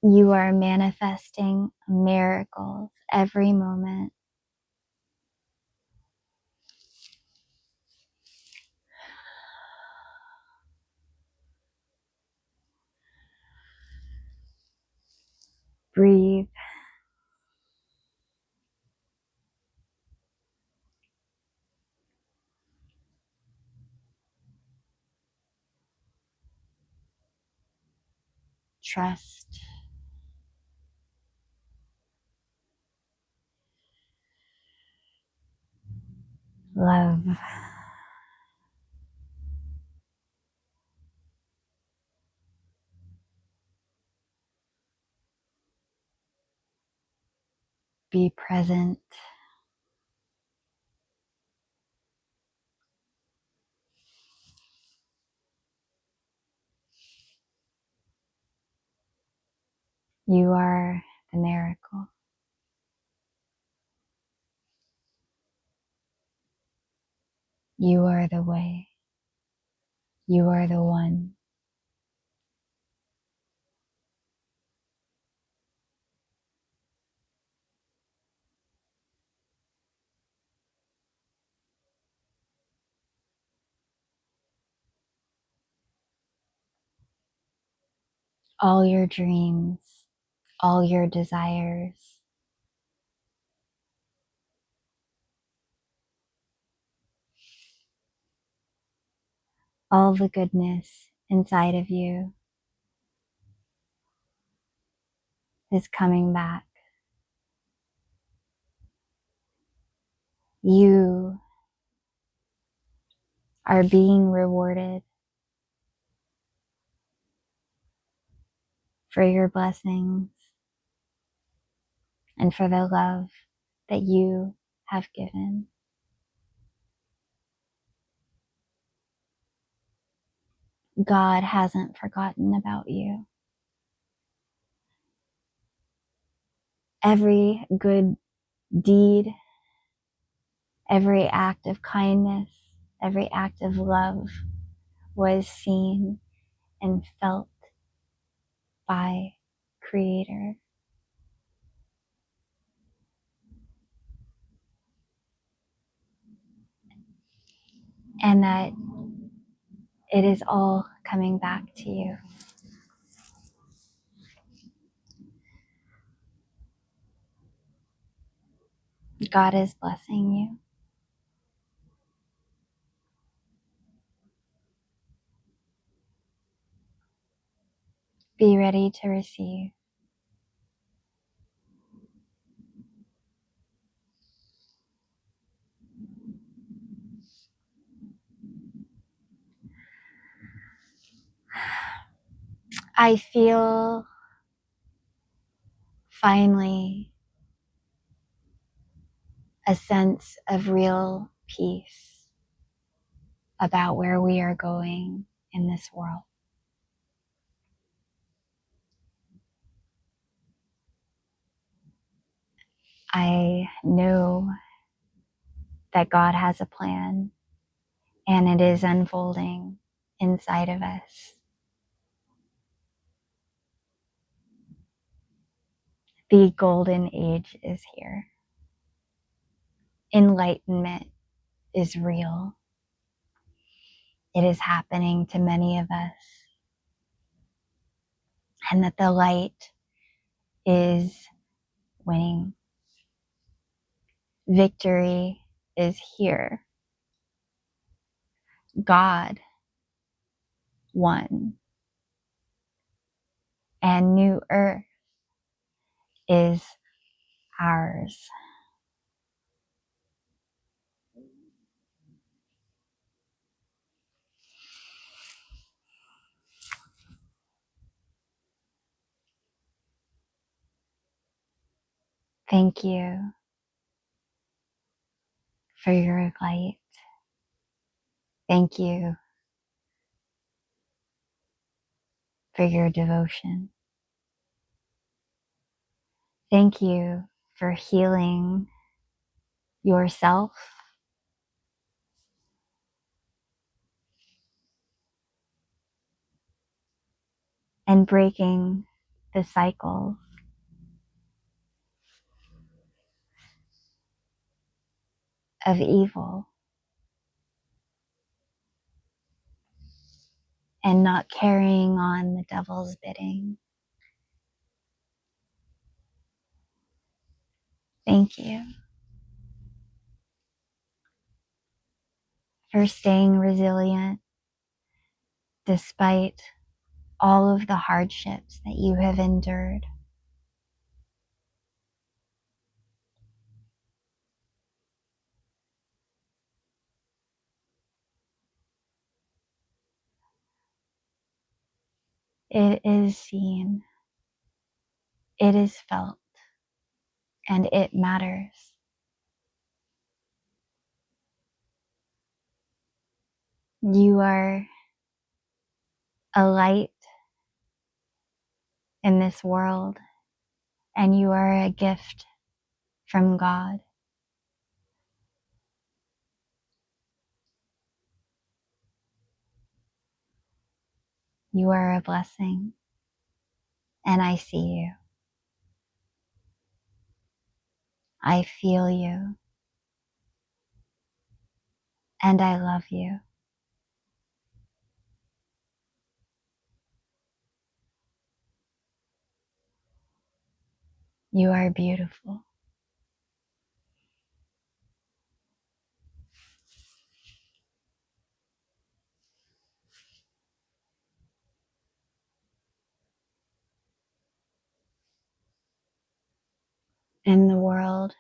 Speaker 1: You are manifesting miracles every moment. Breathe. Trust. Love. Be present. You are the miracle. You are the way. You are the one. All your dreams, all your desires, all the goodness inside of you is coming back. You are being rewarded for your blessings and for the love that you have given. God hasn't forgotten about you. Every good deed, every act of kindness, every act of love was seen and felt by Creator. And that it is all coming back to you. God is blessing you. Be ready to receive. I feel finally a sense of real peace about where we are going in this world. I know that God has a plan and it is unfolding inside of us. The golden age is here. Enlightenment is real. It is happening to many of us. And that the light is winning. Victory is here. God one, and new earth is ours. Thank you for your light. Thank you for your devotion. Thank you for healing yourself and breaking the cycles of evil and not carrying on the devil's bidding. Thank you for staying resilient despite all of the hardships that you have endured. It is seen, it is felt, and it matters. You are a light in this world, and you are a gift from God. You are a blessing, and I see you. I feel you, and I love you. You are beautiful. And the world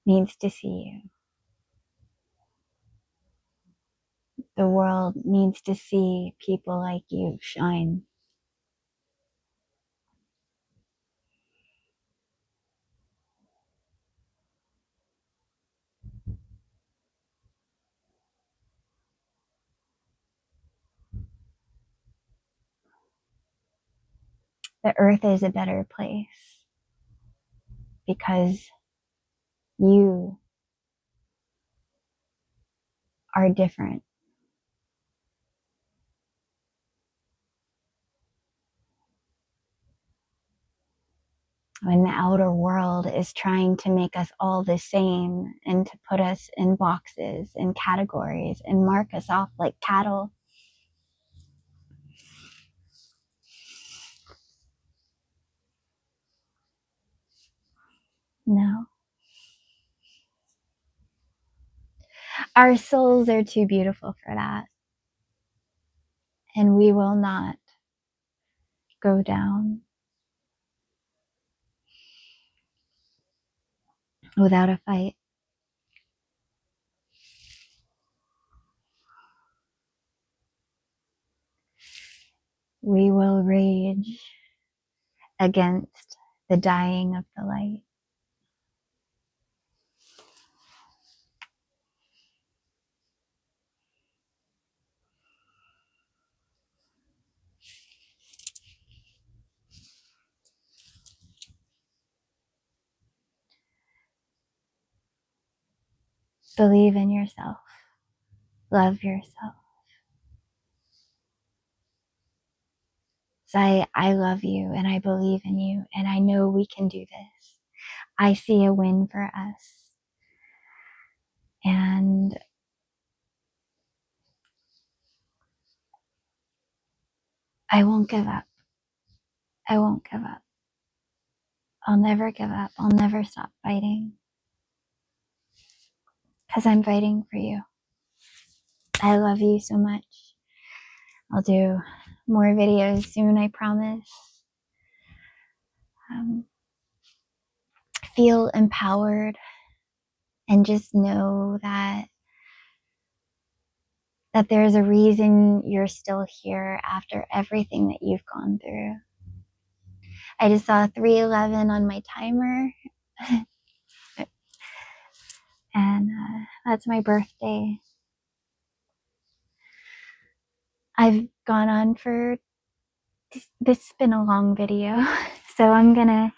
Speaker 1: needs to see you. The world needs to see people like you shine. The earth is a better place because you are different. When the outer world is trying to make us all the same and to put us in boxes and categories and mark us off like cattle. No. Our souls are too beautiful for that. And we will not go down without a fight. We will rage against the dying of the light. Believe in yourself. Love yourself. Say, I love you and I believe in you and I know we can do this. I see a win for us. And I won't give up. I won't give up. I'll never give up. I'll never stop fighting. because I'm fighting for you. I love you so much. I'll do more videos soon, I promise. Feel empowered and just know that there's a reason you're still here after everything that you've gone through. I just saw 3:11 on my timer, and that's my birthday. I've gone on for, this has been a long video, so I'm gonna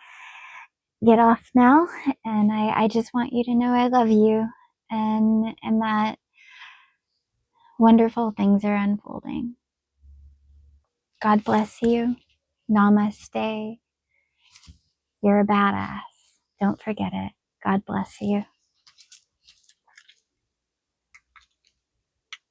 Speaker 1: get off now, and I just want you to know I love you, and that wonderful things are unfolding. God bless you. Namaste. You're a badass. Don't forget it. God bless you.